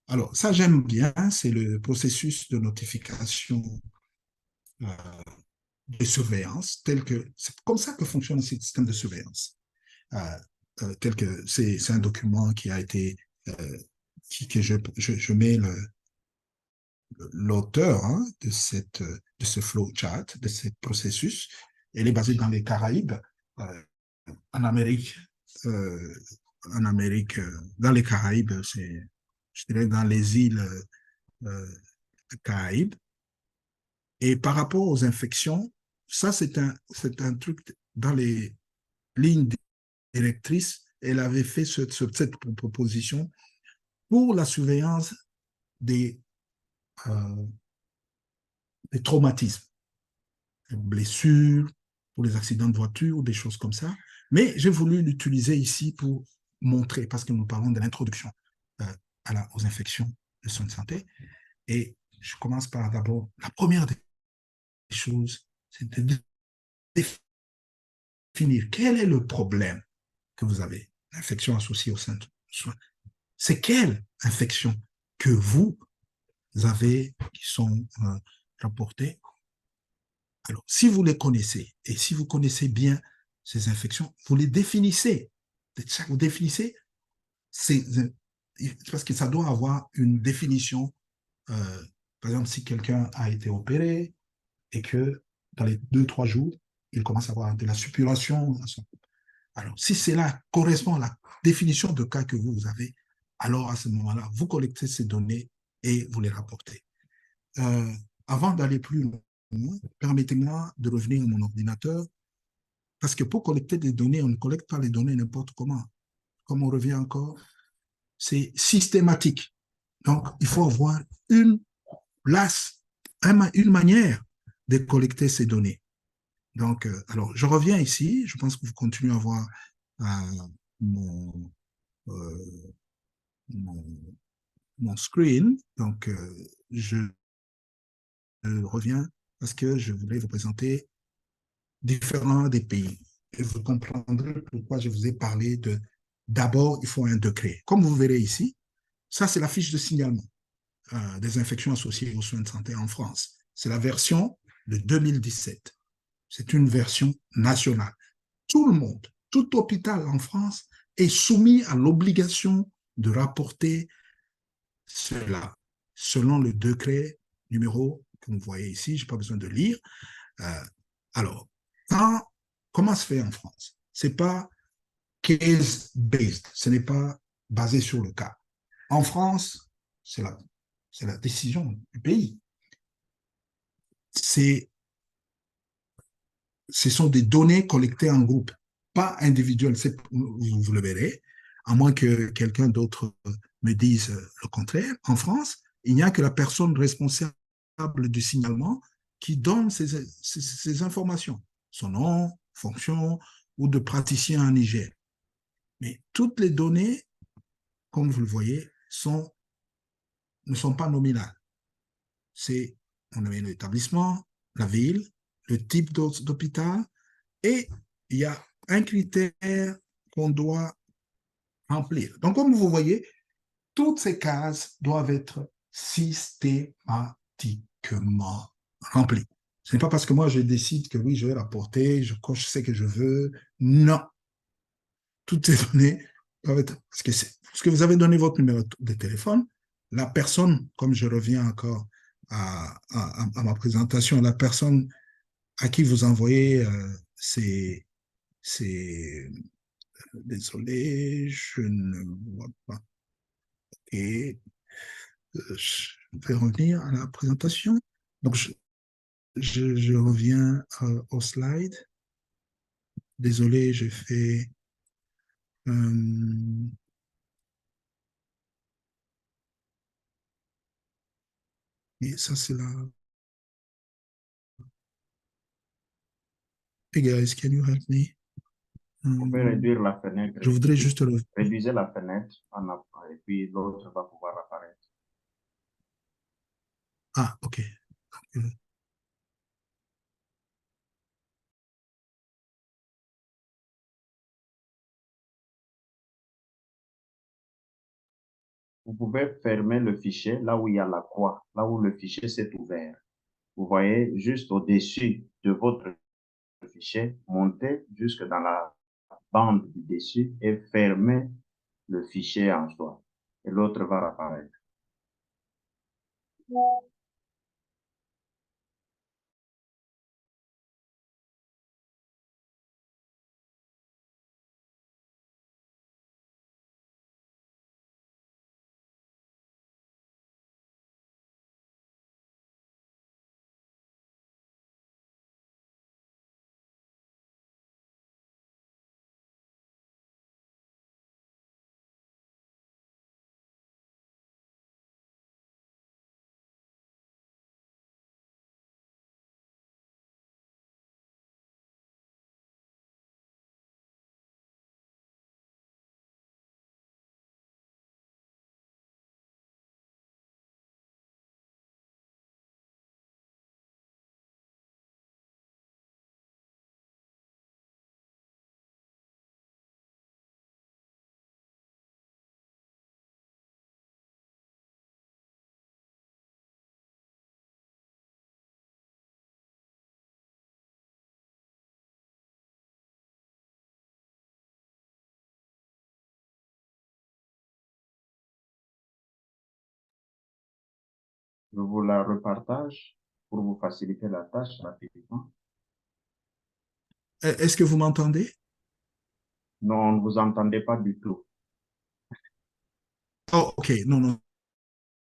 Alors, ça, j'aime bien, c'est le processus de notification de surveillance, c'est comme ça que fonctionne ce système de surveillance. Tel que c'est un document qui a été, que je mets l'auteur de ce flowchart, de ce processus. Elle est basée dans les Caraïbes, en Amérique, dans les Caraïbes, je dirais dans les îles Caraïbes. Et par rapport aux infections, ça c'est un truc dans les lignes directrices. Elle avait fait cette proposition pour la surveillance des traumatismes, des blessures, pour les accidents de voiture, des choses comme ça. Mais j'ai voulu l'utiliser ici pour montrer, parce que nous parlons de l'introduction aux infections de soins de santé. Et je commence par d'abord, la première des choses, c'est de définir quel est le problème que vous avez, l'infection associée au sein de soins. C'est quelle infection que vous avez qui sont rapportées. Alors, si vous les connaissez, et si vous connaissez bien ces infections, vous les définissez. Vous définissez, parce que ça doit avoir une définition. Par exemple, si quelqu'un a été opéré et que dans les 2-3 jours, il commence à avoir de la suppuration. Alors, si cela correspond à la définition de cas que vous avez, alors à ce moment-là, vous collectez ces données et vous les rapportez. Avant d'aller plus loin, permettez-moi de revenir à mon ordinateur, parce que pour collecter des données, on ne collecte pas les données n'importe comment. Comme on revient encore, c'est systématique. Donc, il faut avoir une place, une manière de collecter ces données. Donc, alors, je reviens ici. Je pense que vous continuez à voir mon screen. Donc, je reviens parce que je voulais vous présenter différents des pays. Et vous comprendrez pourquoi je vous ai parlé de d'abord, il faut un décret. Comme vous verrez ici, ça, c'est la fiche de signalement des infections associées aux soins de santé en France. C'est la version de 2017. C'est une version nationale. Tout le monde, tout hôpital en France est soumis à l'obligation de rapporter cela selon le décret numéro que vous voyez ici. Je n'ai pas besoin de lire. Alors, comment se fait en France? Ce n'est pas case-based, ce n'est pas basé sur le cas. En France, c'est la décision du pays. Ce sont des données collectées en groupe, pas individuelles. Vous le verrez, à moins que quelqu'un d'autre me dise le contraire. En France, il n'y a que la personne responsable du signalement qui donne ces informations, son nom, fonction ou de praticien en hygiène. Mais toutes les données, comme vous le voyez, ne sont pas nominales. On a l'établissement, la ville, le type d'hôpital, et il y a un critère qu'on doit remplir. Donc, comme vous voyez, toutes ces cases doivent être systématiquement remplies. Ce n'est pas parce que moi, je décide que oui, je vais rapporter, je coche ce que je veux. Non. Toutes ces données doivent être... Parce que vous avez donné votre numéro de téléphone, la personne, comme je reviens encore à ma présentation, la personne à qui vous envoyez désolé, je ne vois pas. Et je vais revenir à la présentation. Donc, je reviens au slide. Désolé, j'ai fait... et ça, c'est là. Hey guys, can you help me? Vous pouvez réduire la fenêtre. Je voudrais juste... Réduisez la fenêtre et puis l'autre va pouvoir apparaître. Ah, OK. vous pouvez fermer le fichier là où il y a la croix, là où le fichier s'est ouvert. Vous voyez juste au-dessus de votre fichier, montez jusque dans la bande du dessus et fermez le fichier en soi. Et l'autre va apparaître. Je vous la repartage pour vous faciliter la tâche rapidement. Est-ce que vous m'entendez? Non, on ne vous entendait pas du tout. Oh, OK. Non, non.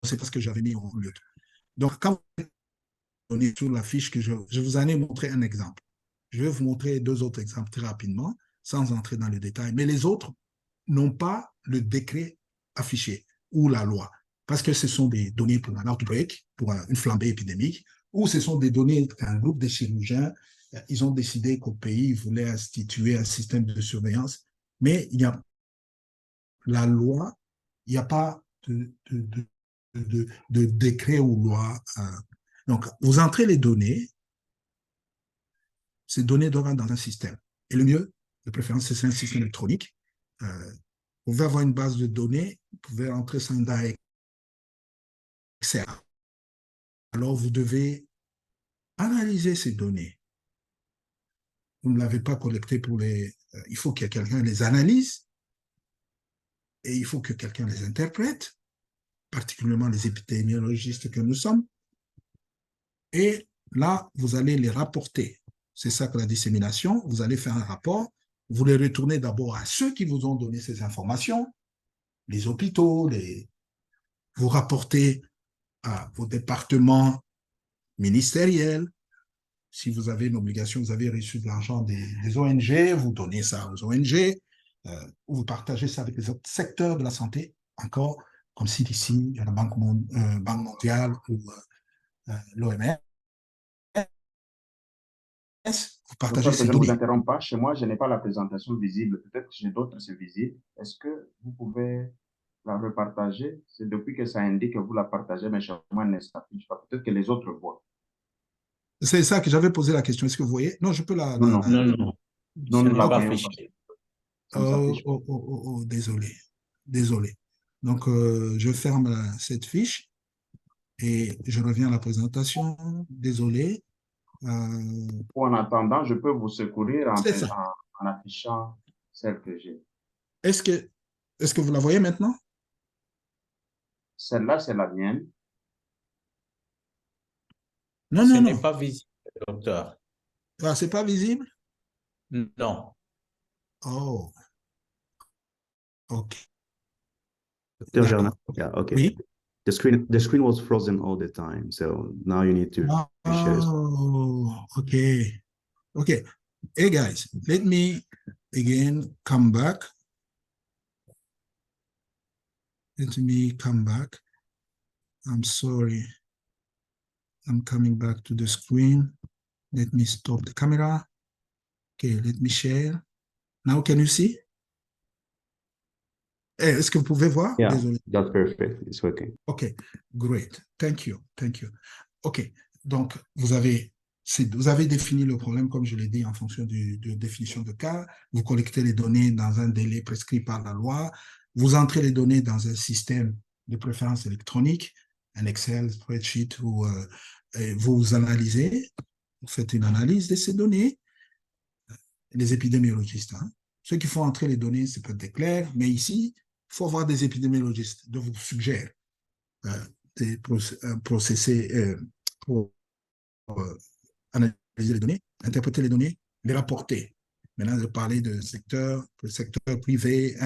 C'est parce que j'avais mis en mute. Donc, quand vous donnez sur la fiche que je vous en ai montré un exemple. Je vais vous montrer deux autres exemples très rapidement, sans entrer dans le détail. Mais les autres n'ont pas le décret affiché ou la loi, parce que ce sont des données pour un outbreak, pour une flambée épidémique, ou ce sont des données qu'un groupe de chirurgiens, ils ont décidé qu'au pays, ils voulaient instituer un système de surveillance, mais il y a la loi, il n'y a pas de décret ou loi. Donc, vous entrez les données, ces données doivent être dans un système. Et le mieux, de préférence, c'est un système électronique. Vous pouvez avoir une base de données, vous pouvez entrer ça dans Excel. Alors, vous devez analyser ces données. Vous ne l'avez pas collecté pour les... il faut que quelqu'un les analyse et il faut que quelqu'un les interprète, particulièrement les épidémiologistes que nous sommes. Et là, vous allez les rapporter. C'est ça que la dissémination. Vous allez faire un rapport. Vous les retournez d'abord à ceux qui vous ont donné ces informations, les hôpitaux, vous rapportez à vos départements ministériels. Si vous avez une obligation, vous avez reçu de l'argent des ONG, vous donnez ça aux ONG, vous partagez ça avec les autres secteurs de la santé, encore comme CDC, la Banque mondiale ou l'OMS. Vous partagez Docteur, que ces je ne vous données. interromps pas. Chez moi, je n'ai pas la présentation visible. Peut-être que chez d'autres, c'est visible. Est-ce que vous pouvez la repartager? C'est depuis que ça indique que vous la partagez, mais chez moi, elle ne s'affiche pas. Peut-être que les autres voient. C'est ça que j'avais posé la question. Est-ce que vous voyez? Non, je peux la... Non, non. Non, non, Nous ça ne n'est la pas voyons pas. affiché. Ça ne s'affiche pas. Désolé. Désolé. Donc, je ferme cette fiche et je reviens à la présentation. Désolé. Ou en attendant, je peux vous secourir C'est ça. en affichant celle que j'ai. Est-ce que vous la voyez maintenant? Celle-là, c'est la mienne. Non, Ce non, n'est non. pas visible, docteur. Ah, c'est pas visible? Non. Oh, OK. Dr. Germain, D'accord. yeah, okay. Oui. The screen was frozen all the time, so now you need to share. Oh, okay. Okay. Hey, guys, let me again come back. Let me come back. I'm sorry. I'm coming back to the screen. Let me stop the camera. Okay, let me share. Now, can you see? Est-ce que vous pouvez voir? Yeah, Désolé. that's perfect. It's working. OK, great. Thank you. Thank you. OK, donc vous avez défini le problème, comme je l'ai dit, en fonction de définition de cas. Vous collectez les données dans un délai prescrit par la loi. Vous entrez les données dans un système de préférence électronique, un Excel, spreadsheet, où vous analysez, vous faites une analyse de ces données, les épidémiologistes. Hein. Ceux qui font entrer les données, c'est peut-être clair, mais ici, il faut avoir des épidémiologistes. Donc, vous suggère des processer pour analyser les données, interpréter les données, les rapporter. Maintenant, je parlais de secteur privé,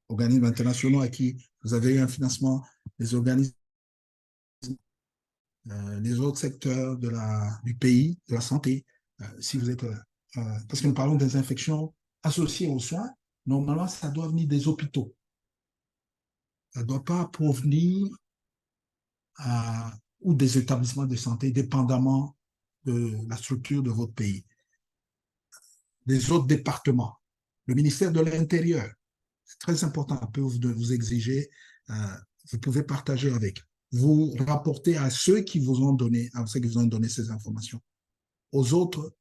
organismes internationaux à qui vous avez eu un financement, les organismes, les autres secteurs du pays, de la santé. Si vous êtes, parce que nous parlons des infections associées aux soins, normalement, ça doit venir des hôpitaux. Ça ne doit pas provenir ou des établissements de santé, dépendamment de la structure de votre pays. Des autres départements. Le ministère de l'Intérieur, c'est très important, peut vous exiger, vous pouvez partager avec. Vous rapportez à ceux qui vous ont donné, ces informations. Aux autres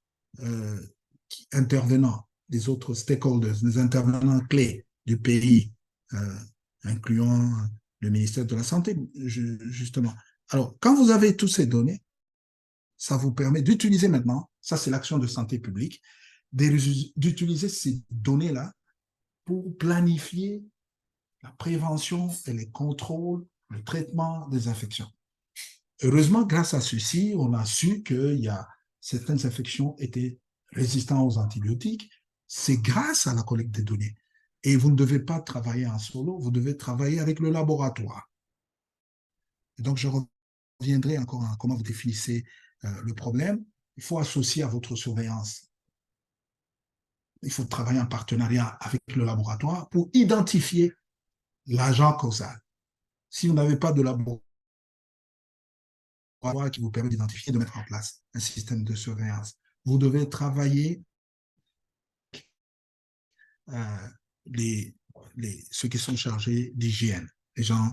intervenants, les autres stakeholders, les intervenants clés du pays, incluant le ministère de la Santé, justement. Alors, quand vous avez toutes ces données, ça vous permet d'utiliser maintenant, ça c'est l'action de santé publique, d'utiliser ces données-là pour planifier la prévention et les contrôles, le traitement des infections. Heureusement, grâce à ceci, on a su que certaines infections étaient résistantes aux antibiotiques. C'est grâce à la collecte des données. Et vous ne devez pas travailler en solo, vous devez travailler avec le laboratoire. Et donc, je reviendrai encore à comment vous définissez le problème. Il faut associer à votre surveillance. Il faut travailler en partenariat avec le laboratoire pour identifier l'agent causal. Si vous n'avez pas de laboratoire qui vous permet d'identifier, de mettre en place un système de surveillance, vous devez travailler ceux qui sont chargés d'hygiène, les gens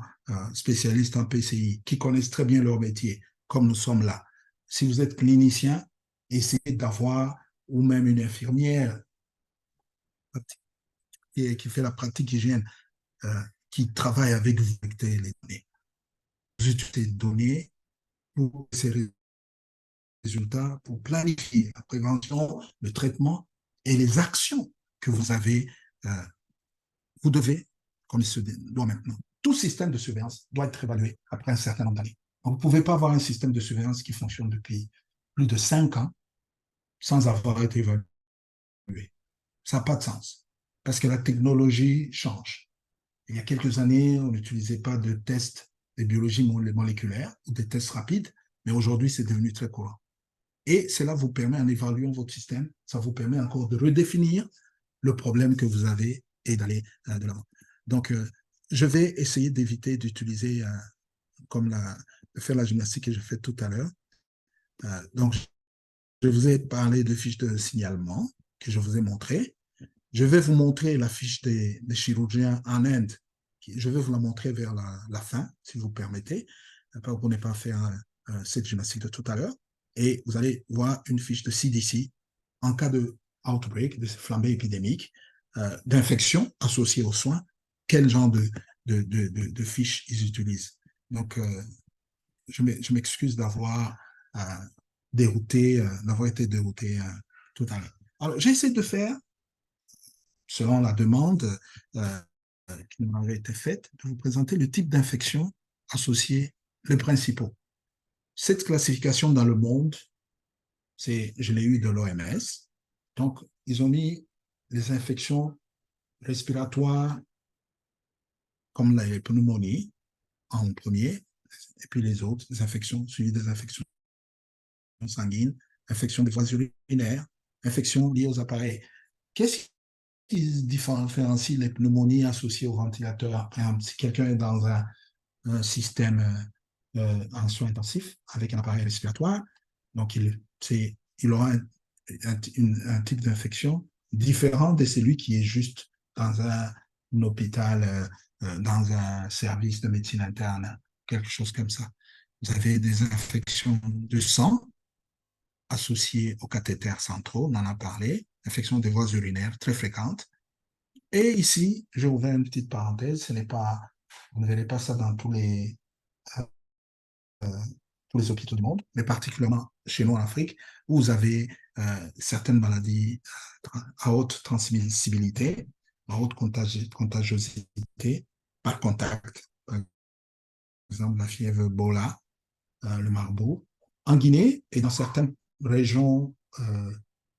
spécialistes en PCI, qui connaissent très bien leur métier, comme nous sommes là. Si vous êtes clinicien, essayez d'avoir, ou même une infirmière qui fait la pratique hygiène, qui travaille avec vous, avec les données. Vous utilisez les données pour ces résultats, pour planifier la prévention, le traitement et les actions que vous avez, vous devez, comme il se doit maintenant. Tout système de surveillance doit être évalué après un certain nombre d'années. Vous ne pouvez pas avoir un système de surveillance qui fonctionne depuis plus de 5 ans sans avoir été évalué. Ça n'a pas de sens, parce que la technologie change. Il y a quelques années, on n'utilisait pas de tests de biologie moléculaire ou des tests rapides, mais aujourd'hui, c'est devenu très courant. Et cela vous permet, en évaluant votre système, ça vous permet encore de redéfinir le problème que vous avez et d'aller de l'avant. Donc, je vais essayer d'éviter d'utiliser, de faire la gymnastique que j'ai faite tout à l'heure. Donc, je vous ai parlé de fiches de signalement que je vous ai montrées. Je vais vous montrer la fiche des chirurgiens en Inde. Je vais vous la montrer vers la fin, si vous permettez, pour ne pas faire cette gymnastique de tout à l'heure. Et vous allez voir une fiche de CDC en cas de outbreak, de flambée épidémique, d'infection associée aux soins, quel genre de fiches ils utilisent. Donc, je m'excuse d'avoir été dérouté tout à l'heure. Alors, j'essaie de faire, selon la demande qui m'avait été faite, de vous présenter le type d'infection associée, les principaux. Cette classification dans le monde, je l'ai eu de l'OMS. Donc, ils ont mis les infections respiratoires comme la pneumonie en premier, et puis les autres, les infections suivies des infections sanguines, infections des voies urinaires, infections liées aux appareils. Qu'est-ce qui différencie les pneumonies associées au ventilateur? Par exemple, si quelqu'un est dans un système en soins intensifs avec un appareil respiratoire, donc il aura un type d'infection différent de celui qui est juste dans un hôpital, dans un service de médecine interne, quelque chose comme ça. Vous avez des infections de sang associées aux cathéters centraux, on en a parlé, infections des voies urinaires très fréquentes. Et ici, j'ai ouvert une petite parenthèse, ce n'est pas Vous ne verrez pas ça dans tous les hôpitaux du monde, mais particulièrement chez nous en Afrique, où vous avez certaines maladies à haute transmissibilité, à haute contagiosité, par contact. Par exemple, la fièvre Ebola, le marburg. En Guinée et dans certaines régions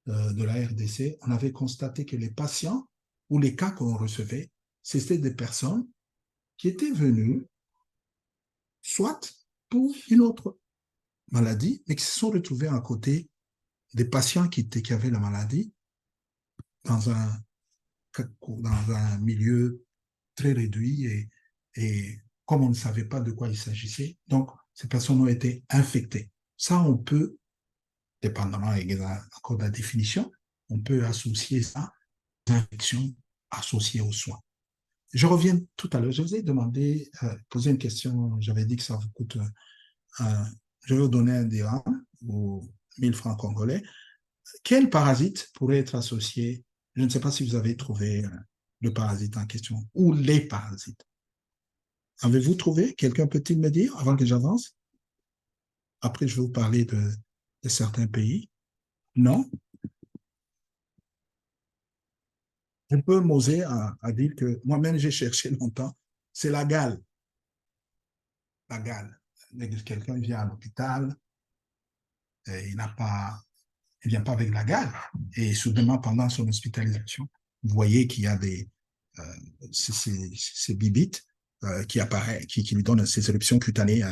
de la RDC, on avait constaté que les patients ou les cas qu'on recevait, c'était des personnes qui étaient venues soit pour une autre maladie, mais qui se sont retrouvés à côté des patients qui avaient la maladie dans un milieu très réduit et comme on ne savait pas de quoi il s'agissait, donc ces personnes ont été infectées. Ça, on peut, dépendamment encore de la définition, on peut associer ça aux infections associées aux soins. Je reviens tout à l'heure, je vous ai demandé, posé une question, j'avais dit que ça vous coûte, je vais vous donner un dirham ou 1000 francs congolais. Quel parasite pourrait être associé? Je ne sais pas si vous avez trouvé le parasite en question ou les parasites. Avez-vous trouvé? Quelqu'un peut-il me dire avant que j'avance? Après, je vais vous parler de certains pays. Non? Je peux m'oser à dire que moi-même, j'ai cherché longtemps. C'est la gale. La gale. Quelqu'un vient à l'hôpital, et il ne vient pas avec la gale. Et soudainement, pendant son hospitalisation, vous voyez qu'il y a ces bibites qui apparaissent, qui lui donnent ces éruptions cutanées.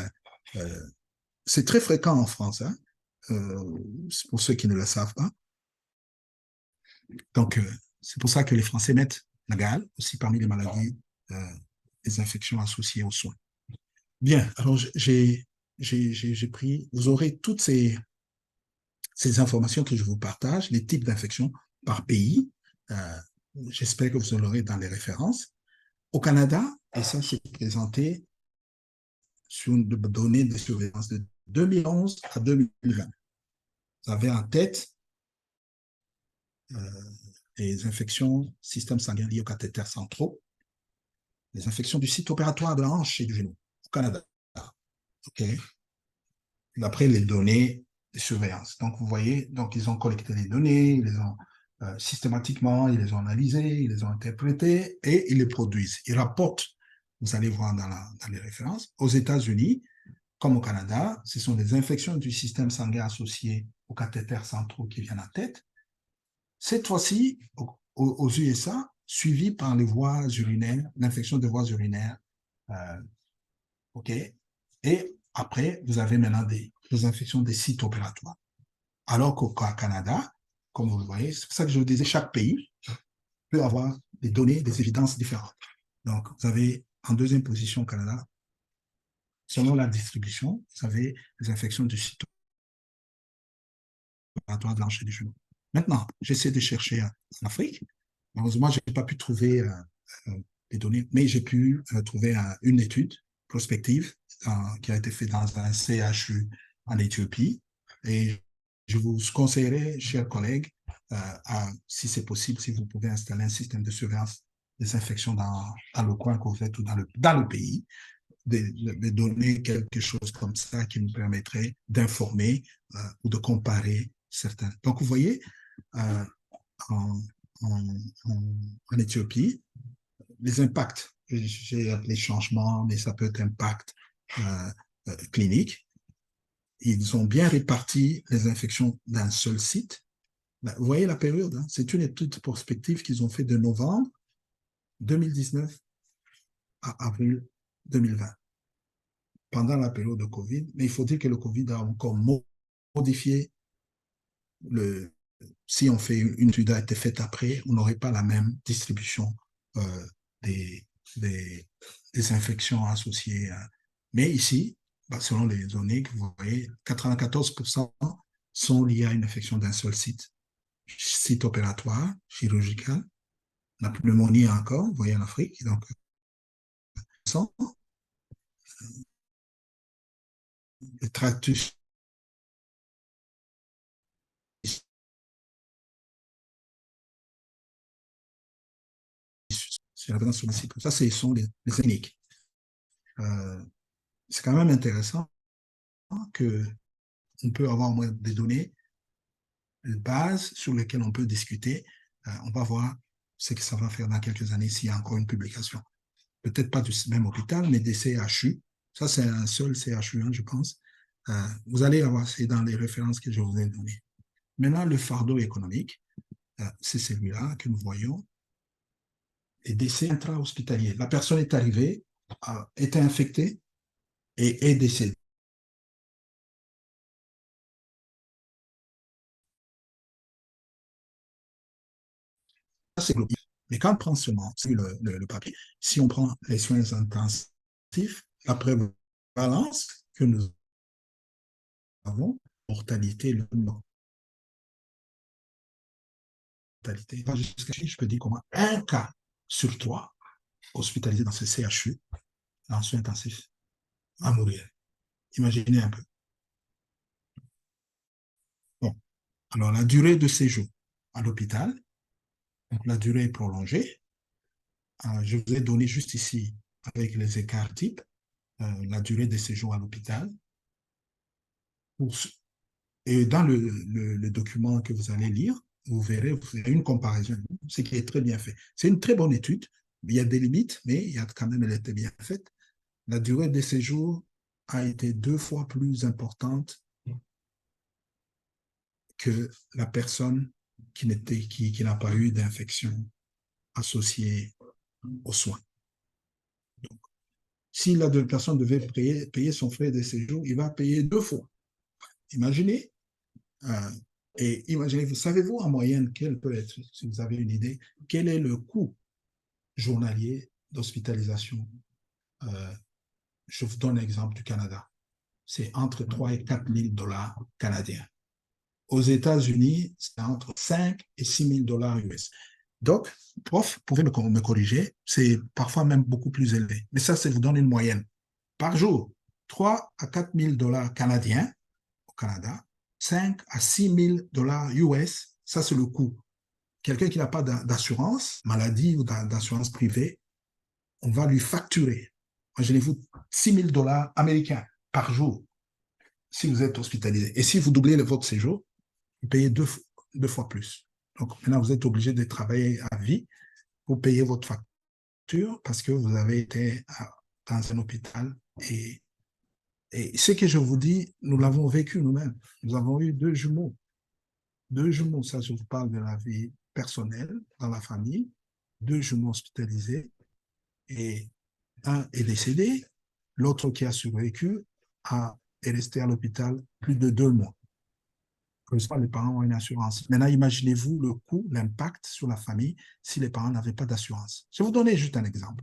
C'est très fréquent en France, hein, pour ceux qui ne le savent pas. Donc, c'est pour ça que les Français mettent la gale aussi parmi les maladies, les infections associées aux soins. Bien, alors j'ai pris, vous aurez toutes ces informations que je vous partage, les types d'infections par pays. J'espère que vous en aurez dans les références. Au Canada, et ça c'est présenté sur une donnée de surveillance de 2011 à 2020. Vous avez en tête les infections système sanguin liées aux cathéters centraux, les infections du site opératoire de la hanche et du genou au Canada. OK. D'après les données de surveillance. Donc, vous voyez, donc ils ont collecté les données, ils les ont systématiquement, ils les ont analysées, ils les ont interprétées et ils les produisent. Ils rapportent, vous allez voir dans les références, aux États-Unis, comme au Canada, ce sont des infections du système sanguin associées aux cathéters centraux qui viennent en tête. Cette fois-ci, aux USA, suivies par les voies urinaires, l'infection des voies urinaires. OK. Et après, vous avez maintenant des infections des sites opératoires. Alors qu'au Canada, comme vous le voyez, c'est pour ça que je vous disais, chaque pays peut avoir des données, des évidences différentes. Donc, vous avez en deuxième position au Canada, selon la distribution, vous avez les infections du site opératoire de la hanche et du genou. Maintenant, j'essaie de chercher en Afrique. Malheureusement, je n'ai pas pu trouver les données, mais j'ai pu trouver une étude prospective qui a été faite dans un CHU en Éthiopie. Et je vous conseillerais, chers collègues, si c'est possible, si vous pouvez installer un système de surveillance des infections dans le coin que vous êtes ou dans le pays, de donner quelque chose comme ça qui nous permettrait d'informer ou de comparer certains. Donc, vous voyez, en Éthiopie, les impacts, j'ai appelé changements, mais ça peut être impact clinique. Ils ont bien réparti les infections d'un seul site. Ben, vous voyez la période, hein, c'est une étude prospective qu'ils ont fait de novembre 2019 à avril 2020, pendant la période de Covid. Mais il faut dire que le Covid a encore modifié si on fait une étude a été faite après, on n'aurait pas la même distribution des infections associées. Mais ici, selon les données que vous voyez, 94% sont liés à une infection d'un seul site opératoire, chirurgical. La pneumonie encore, vous voyez en Afrique, donc le tractus c'est la présence sur le site. Ça, ce sont les cliniques. c'est quand même intéressant que on peut avoir au moins des données de base sur lesquelles on peut discuter. On va voir ce que ça va faire dans quelques années s'il y a encore une publication. Peut-être pas du même hôpital, mais des CHU. Ça, c'est un seul CHU, je pense. Vous allez avoir, c'est dans les références que je vous ai données. Maintenant, le fardeau économique, c'est celui-là que nous voyons. Les décès intra-hospitaliers. La personne est arrivée, a été infectée et est décédée. Ça, c'est global. Mais quand on prend seulement le papier, si on prend les soins intensifs, la prévalence que nous avons, mortalité, mortalité, jusqu'à je peux dire comment un cas sur 3 hospitalisé dans ce CHU, en soins intensifs, va mourir. Imaginez un peu. Bon. Alors, la durée de séjour à l'hôpital, donc la durée est prolongée. Je vous ai donné juste ici, avec les écarts types, la durée de séjour à l'hôpital. Et dans le document que vous allez lire, vous verrez une comparaison, ce qui est très bien fait. C'est une très bonne étude. Il y a des limites, mais il y a quand même, elle était bien faite. La durée de séjour a été 2 fois plus importante que la personne qui n'a pas eu d'infection associée aux soins. Donc, si la personne devait payer son frais de séjour, il va payer 2 fois. Imaginez. Et imaginez, savez-vous en moyenne quel peut être, si vous avez une idée, quel est le coût journalier d'hospitalisation? Je vous donne l'exemple du Canada. C'est entre 3 et 4 000 dollars canadiens. Aux États-Unis, c'est entre 5 et 6 000 dollars US. Donc, prof, vous pouvez me corriger, c'est parfois même beaucoup plus élevé. Mais ça vous donne une moyenne. Par jour, 3 à 4 000 dollars canadiens au Canada, 5 à 6 000 dollars US, ça c'est le coût. Quelqu'un qui n'a pas d'assurance maladie ou d'assurance privée, on va lui facturer, imaginez-vous, 6 000 dollars américains par jour si vous êtes hospitalisé. Et si vous doublez votre séjour, vous payez deux fois plus. Donc maintenant, vous êtes obligé de travailler à vie pour payer votre facture parce que vous avez été dans un hôpital. Et ce que je vous dis, nous l'avons vécu nous-mêmes. Nous avons eu 2 jumeaux. 2 jumeaux, ça je vous parle de la vie personnelle dans la famille. 2 jumeaux hospitalisés et un est décédé. L'autre qui a survécu est resté à l'hôpital plus de 2 mois. Heureusement, les parents ont une assurance. Maintenant, imaginez-vous le coût, l'impact sur la famille si les parents n'avaient pas d'assurance. Je vais vous donner juste un exemple.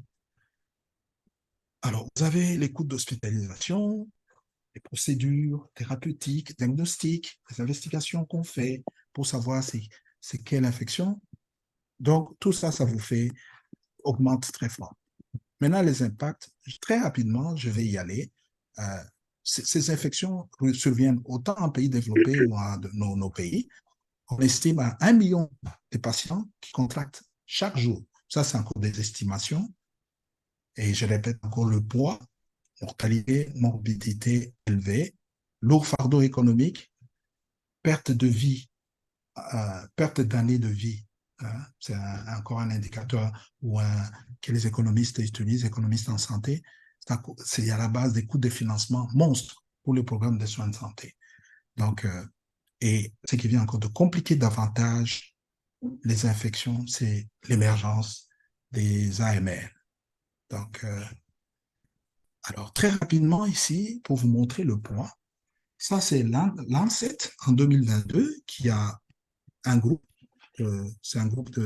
Alors, vous avez les coûts d'hospitalisation, les procédures thérapeutiques, diagnostiques, les investigations qu'on fait pour savoir c'est quelle infection. Donc, tout ça, ça vous fait augmente très fort. Maintenant, les impacts, très rapidement, je vais y aller. Ces infections surviennent autant en pays développés ou en nos pays. On estime à 1 million de patients qui contractent chaque jour. Ça, c'est encore des estimations. Et je répète encore le poids, mortalité, morbidité élevée, lourd fardeau économique, perte de vie, perte d'années de vie. C'est encore un indicateur que les économistes utilisent, économistes en santé. C'est à la base des coûts de financement monstres pour le programme de soins de santé. Donc, et ce qui vient encore de compliquer davantage les infections, c'est l'émergence des AMR. Donc, alors très rapidement ici, pour vous montrer le point, ça c'est Lancet en 2022 qui a un groupe, c'est un groupe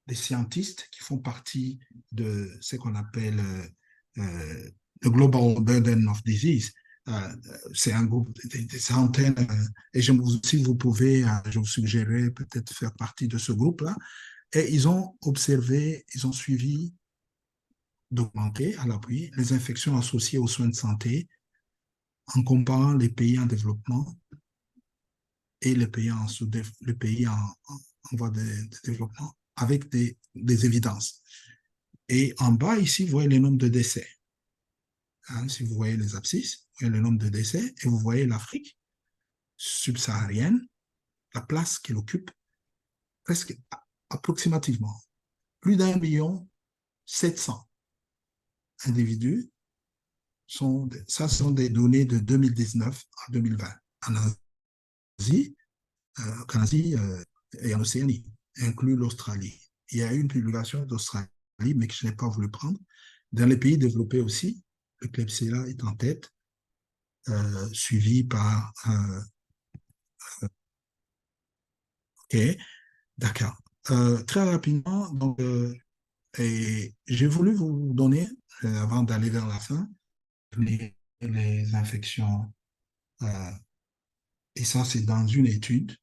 des scientistes qui font partie de ce qu'on appelle le Global Burden of Disease. C'est un groupe des centaines, et si vous pouvez, je vous suggérerais peut-être faire partie de ce groupe-là. Et ils ont observé, ils ont suivi d'augmenter à l'appui les infections associées aux soins de santé en comparant les pays en développement et les pays en voie de développement avec des évidences. Et en bas, ici, vous voyez le nombre de décès. Hein, si vous voyez les abscisses, vous voyez le nombre de décès et vous voyez l'Afrique subsaharienne, la place qu'elle occupe, presque approximativement. Plus d'1,7 million individus. Ça sont des données de 2019 à 2020 en Asie, et en Océanie, inclus l'Australie. Il y a eu une publication d'Australie, mais que je n'ai pas voulu prendre. Dans les pays développés aussi, le Klebsiella est en tête, suivi par... OK, d'accord. Très rapidement, donc, et j'ai voulu vous donner, avant d'aller vers la fin, les infections. Et ça, c'est dans une étude.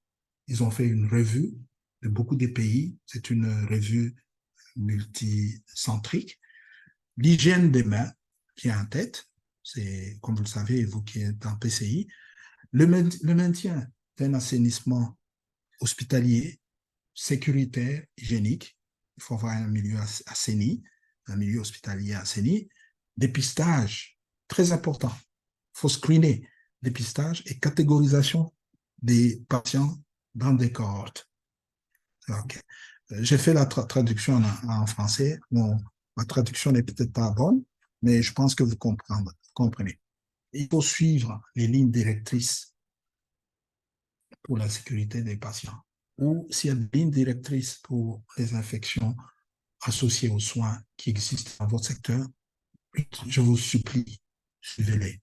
Ils ont fait une revue de beaucoup de pays. C'est une revue multicentrique. L'hygiène des mains, qui est en tête, c'est, comme vous le savez, vous qui êtes en PCI, le maintien d'un assainissement hospitalier, sécuritaire, hygiénique. Il faut avoir un milieu assaini, un milieu hospitalier assaini. Dépistage, très important. Il faut screener. Dépistage et catégorisation des patients dans des cohortes. Okay. J'ai fait la traduction en français. Bon, ma traduction n'est peut-être pas bonne, mais je pense que vous comprenez. Il faut suivre les lignes directrices pour la sécurité des patients. Ou s'il y a des lignes directrices pour les infections associées aux soins qui existent dans votre secteur, je vous supplie, suivez-les.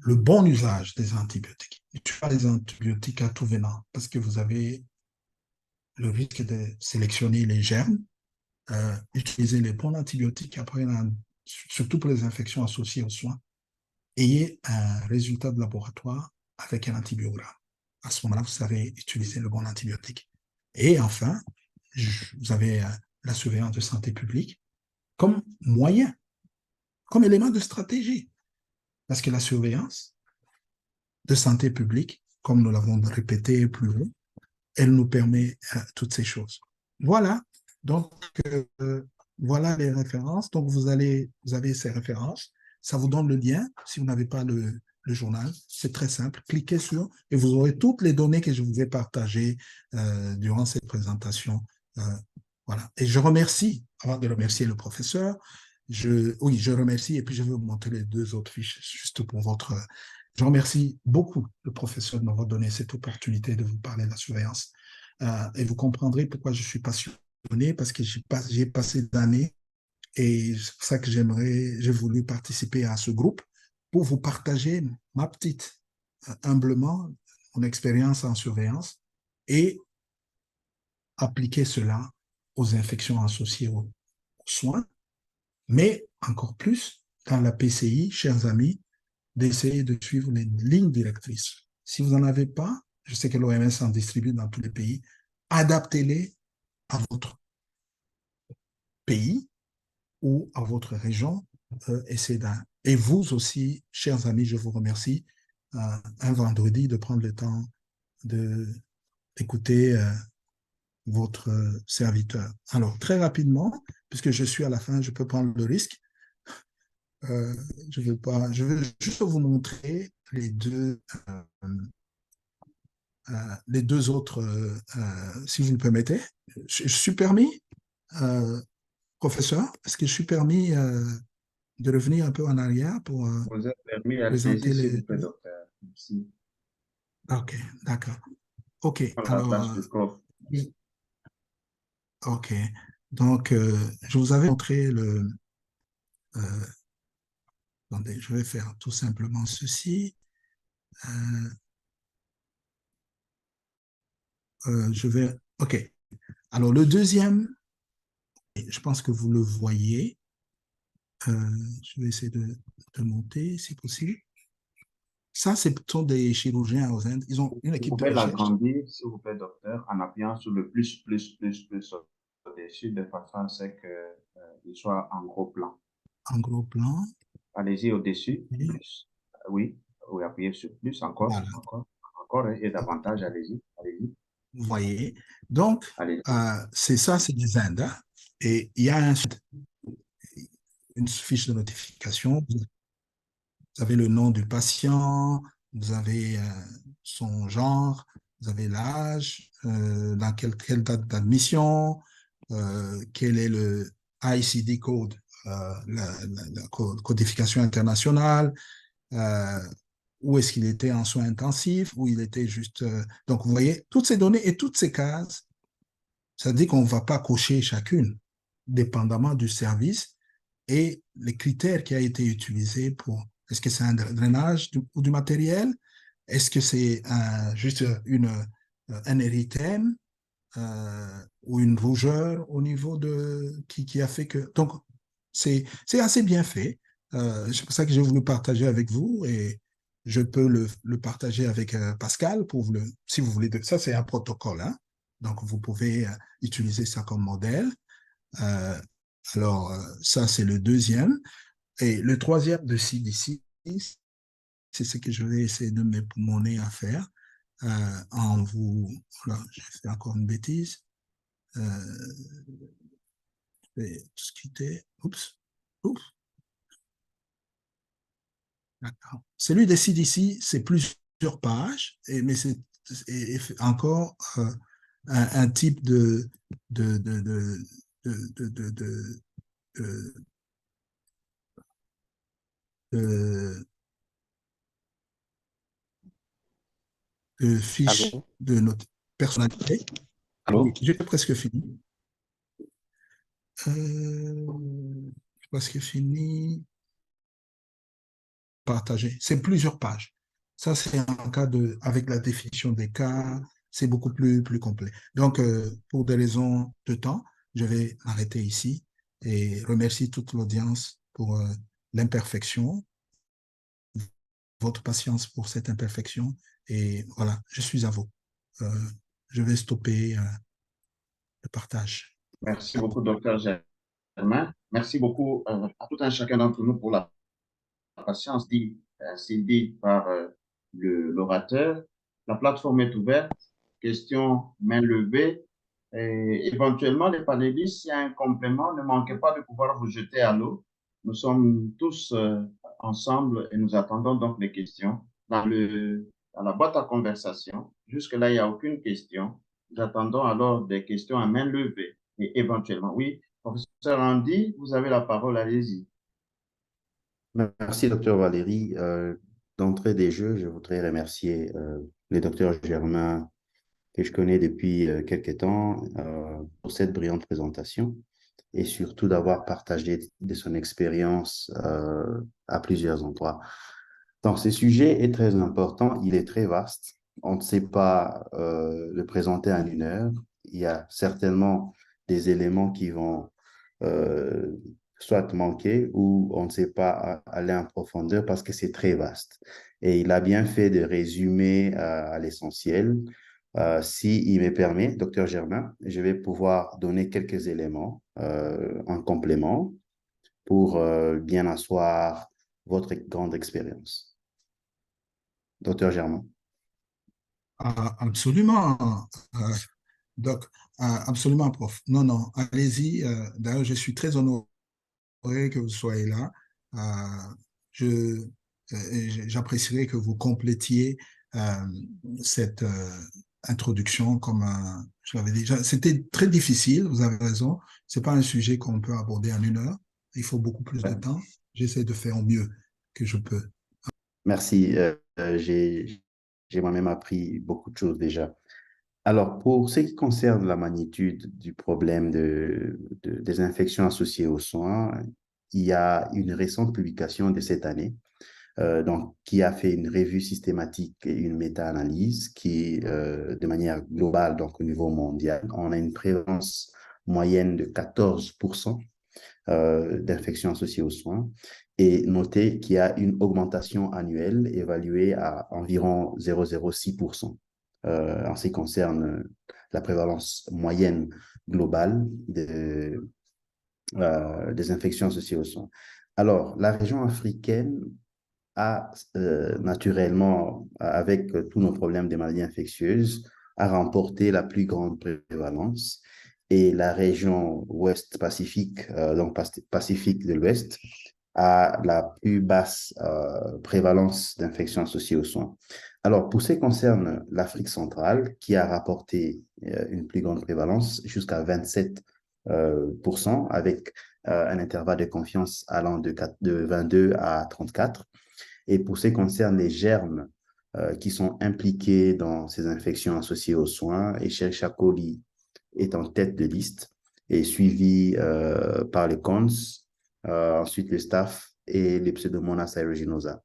Le bon usage des antibiotiques. Ne tuez pas les antibiotiques à tout venant parce que vous avez le risque de sélectionner les germes, utiliser les bons antibiotiques, après, surtout pour les infections associées aux soins, ayez un résultat de laboratoire avec un antibiogramme. À ce moment-là, vous savez utiliser le bon antibiotique. Et enfin, vous avez la surveillance de santé publique comme moyen, comme élément de stratégie. Parce que la surveillance de santé publique, comme nous l'avons répété plus haut, elle nous permet toutes ces choses. Voilà, donc voilà les références. Donc vous avez ces références. Ça vous donne le lien. Si vous n'avez pas le journal, c'est très simple. Cliquez sur et vous aurez toutes les données que je vous ai partagées durant cette présentation. Voilà. Et je remercie, avant de remercier le professeur, je remercie et puis je vais vous montrer les deux autres fiches juste pour votre... Je remercie beaucoup le professeur de m'avoir donné cette opportunité de vous parler de la surveillance. Et vous comprendrez pourquoi je suis passionné, parce que j'ai passé d'années et c'est pour ça que j'ai voulu participer à ce groupe pour vous partager ma petite, humblement, mon expérience en surveillance et appliquer cela aux infections associées aux soins, mais encore plus dans la PCI, chers amis, d'essayer de suivre les lignes directrices. Si vous n'en avez pas, je sais que l'OMS en distribue dans tous les pays, adaptez-les à votre pays ou à votre région. Et vous aussi, chers amis, je vous remercie un vendredi de prendre le temps d'écouter votre serviteur. Alors, très rapidement, puisque je suis à la fin, je peux prendre le risque. Je veux juste vous montrer les deux autres, si vous me permettez. Je suis permis, professeur, est-ce que je suis permis de revenir un peu en arrière pour Vous êtes permis, présenter allez-y, s'il les... vous plaît, docteur. Merci. Ok, d'accord. Ok, Prends la place du prof. ok. Donc, je vous avais montré le... attendez, je vais faire tout simplement ceci. Ok. Alors, le deuxième, je pense que vous le voyez. Je vais essayer de monter, si possible. Ça, ce sont des chirurgiens aux Indes. Ils ont une Vous équipe de pouvez recherche. l'agrandir, s'il vous plaît, docteur, en appuyant sur le plus au-dessus, de façon à ce qu'il soit en gros plan. En gros plan. Allez-y au-dessus, Oui. plus. Oui, appuyez sur plus, encore, Voilà. encore, et davantage, allez-y. Vous voyez. Donc, Allez-y. c'est ça, c'est des Indes. Hein. Et il y a un une fiche de notification. Vous avez le nom du patient, vous avez son genre, vous avez l'âge, dans quelle date d'admission, quel est le ICD code, la codification internationale, où est-ce qu'il était en soins intensifs, où il était juste... donc, vous voyez, toutes ces données et toutes ces cases, ça dit qu'on ne va pas cocher chacune, dépendamment du service et les critères qui ont été utilisés pour... Est-ce que c'est un drainage ou du matériel? Est-ce que c'est juste un érythème ou une rougeur au niveau de... qui a fait que... Donc, c'est assez bien fait. C'est pour ça que j'ai voulu partager avec vous et je peux le partager avec Pascal pour vous si vous voulez. Ça, c'est un protocole, hein? Donc, vous pouvez utiliser ça comme modèle. Alors, ça, c'est le deuxième. Et le troisième de CDC, c'est ce que je vais essayer de me monnaie à faire en vous... Voilà, j'ai fait encore une bêtise. Je vais quitter. Oups. Oups. D'accord. Celui des CDC, c'est plusieurs pages, mais c'est encore un type de fiche Allô? de notre personnalité. Allô? Oui, j'ai presque fini. Presque fini. Partager. C'est plusieurs pages. Ça, c'est en cas avec la définition des cas, c'est beaucoup plus complet. Donc, pour des raisons de temps, je vais m'arrêter ici et remercier toute l'audience pour l'imperfection, votre patience pour cette imperfection. Et voilà, je suis à vous. Je vais stopper le partage. Merci beaucoup, docteur Germain. Merci beaucoup à tout un chacun d'entre nous pour la patience ainsi dit par l'orateur. La plateforme est ouverte. Questions, main levée. Et éventuellement, les panélistes, s'il y a un complément, ne manquez pas de pouvoir vous jeter à l'eau. Nous sommes tous ensemble et nous attendons donc les questions dans la boîte à conversation. Jusque-là, il n'y a aucune question. Nous attendons alors des questions à main levée et éventuellement. Oui, professeur Andy, vous avez la parole, allez-y. Merci, docteur Valérie. D'entrée des jeux, je voudrais remercier le docteur Germain, que je connais depuis quelques temps, pour cette brillante présentation et surtout d'avoir partagé de son expérience à plusieurs endroits. Donc, ce sujet est très important, il est très vaste. On ne sait pas le présenter en 1 heure. Il y a certainement des éléments qui vont euh, soit manquer ou on ne sait pas aller en profondeur parce que c'est très vaste. Et il a bien fait de résumer à l'essentiel. S'il me permet, docteur Germain, je vais pouvoir donner quelques éléments en complément pour bien asseoir votre grande expérience. Docteur Germain. Absolument. Donc, absolument, prof. Non, non, allez-y. D'ailleurs, je suis très honoré que vous soyez là. Je, j'apprécierais que vous complétiez cette introduction comme je l'avais dit. C'était très difficile, vous avez raison. C'est pas un sujet qu'on peut aborder en 1 heure. Il faut beaucoup plus de temps. J'essaie de faire au mieux que je peux. Merci. J'ai moi-même appris beaucoup de choses déjà. Alors, pour ce qui concerne la magnitude du problème des infections associées aux soins, il y a une récente publication de cette année donc, qui a fait une revue systématique et une méta-analyse qui, de manière globale, donc au niveau mondial, on a une prévalence moyenne de 14% d'infections associées aux soins et notez qu'il y a une augmentation annuelle évaluée à environ 0,06% en ce qui concerne la prévalence moyenne globale des infections associées aux soins. Alors, la région africaine a naturellement, avec tous nos problèmes de maladies infectieuses, a remporté la plus grande prévalence. et la région Ouest-Pacifique, donc Pacifique de l'Ouest, a la plus basse prévalence d'infections associées aux soins. Alors, pour ce qui concerne l'Afrique centrale, qui a rapporté une plus grande prévalence, jusqu'à 27%, avec un intervalle de confiance allant de 22 à 34. Et pour ce qui concerne les germes qui sont impliqués dans ces infections associées aux soins, Escherichia coli est en tête de liste et suivi par les cons, ensuite le staph et les Pseudomonas aeruginosa.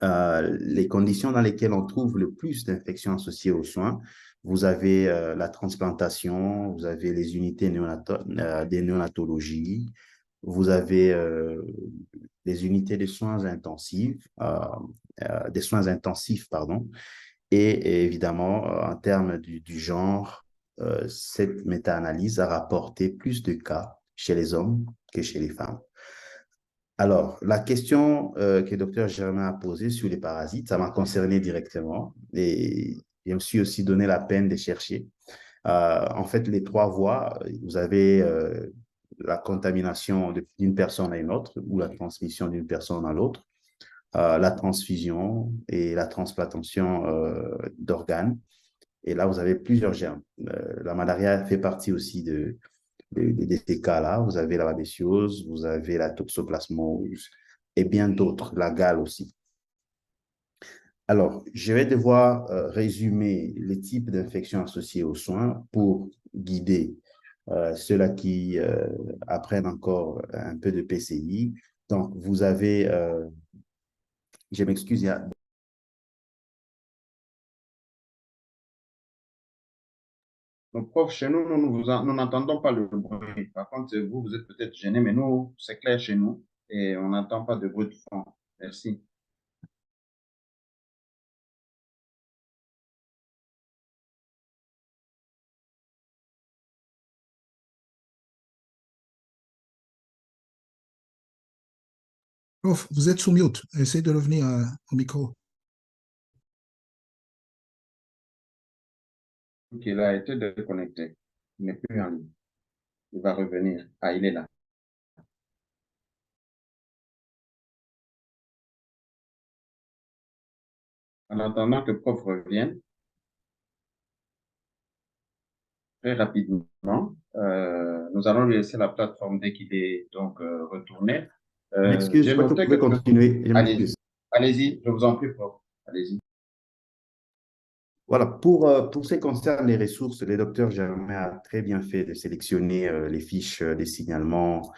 Les conditions dans lesquelles on trouve le plus d'infections associées aux soins, vous avez la transplantation, vous avez les unités des néonatologies, vous avez des unités de soins intensifs, des soins intensifs, pardon, et évidemment, en termes du genre, cette méta-analyse a rapporté plus de cas chez les hommes que chez les femmes. Alors, la question que le docteur Germain a posée sur les parasites, ça m'a concerné directement et je me suis aussi donné la peine de chercher. En fait, les trois voies, vous avez la contamination d'une personne à une autre ou la transmission d'une personne à l'autre, la transfusion et la transplantation d'organes. Et là, vous avez plusieurs germes. La malaria fait partie aussi de ces cas-là. Vous avez la babésiose, vous avez la toxoplasmose et bien d'autres, la gale aussi. Alors, je vais devoir résumer les types d'infections associées aux soins pour guider ceux-là qui apprennent encore un peu de PCI. Donc, vous avez, je m'excuse, il y a... Donc, prof, chez nous, nous n'entendons pas le bruit. Par contre, vous, vous êtes peut-être gêné, mais nous, c'est clair chez nous et on n'entend pas de bruit de fond. Merci. Prof, vous êtes sous mute. Essayez de revenir au micro. Donc, il a été déconnecté. Il n'est plus en ligne. Il va revenir. Ah, il est là. En attendant que le prof revienne, très rapidement, nous allons lui laisser la plateforme dès qu'il est donc retourné. Je m'excuse, J'ai je crois que vous noté pouvez continuer. Je Allez-y, m'excuse. allez-y, je vous en prie, prof. Allez-y. Voilà, pour ce qui concerne les ressources, le docteur Germain a très bien fait de sélectionner les fiches des signalements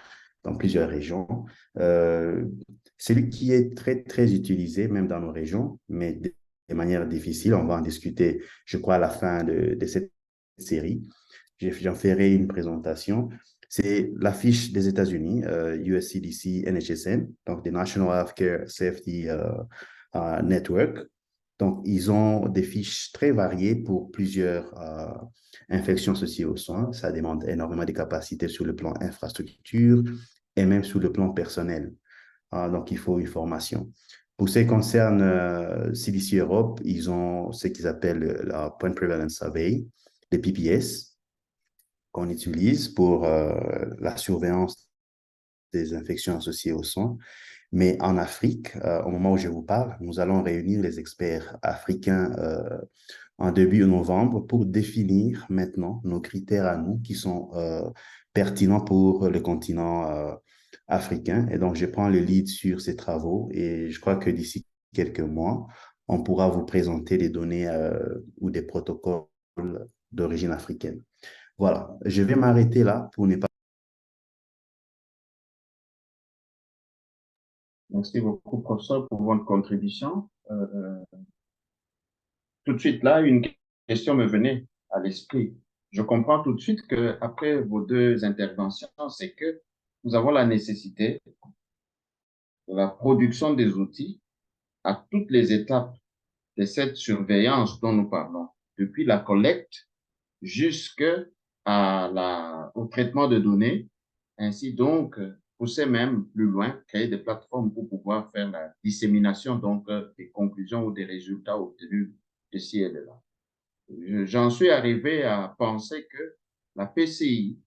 dans plusieurs régions. Celui qui est très, très utilisé, même dans nos régions, mais de manière difficile, on va en discuter, je crois, à la fin de cette série. J'en ferai une présentation. C'est la fiche des États-Unis, US CDC, NHSN, donc the National Healthcare Safety Network. Donc, ils ont des fiches très variées pour plusieurs infections associées aux soins. Ça demande énormément de capacités sur le plan infrastructure et même sur le plan personnel. Donc, il faut une formation. Pour ce qui concerne CDC Europe, ils ont ce qu'ils appellent la Point Prevalence Survey, les PPS, qu'on utilise pour la surveillance des infections associées aux soins. Mais en Afrique, au moment où je vous parle, nous allons réunir les experts africains en début novembre pour définir maintenant nos critères à nous qui sont pertinents pour le continent africain. Et donc, je prends le lead sur ces travaux et je crois que d'ici quelques mois, on pourra vous présenter des données ou des protocoles d'origine africaine. Voilà, je vais m'arrêter là pour ne pas... Merci beaucoup, professeur, pour votre contribution. Tout de suite, là, une question me venait à l'esprit. Je comprends tout de suite que après vos deux interventions, c'est que nous avons la nécessité de la production des outils à toutes les étapes de cette surveillance dont nous parlons, depuis la collecte jusqu'au traitement de données, ainsi donc pousser même plus loin, créer des plateformes pour pouvoir faire la dissémination donc des conclusions ou des résultats obtenus de ci et de là. J'en suis arrivé à penser que la PCI,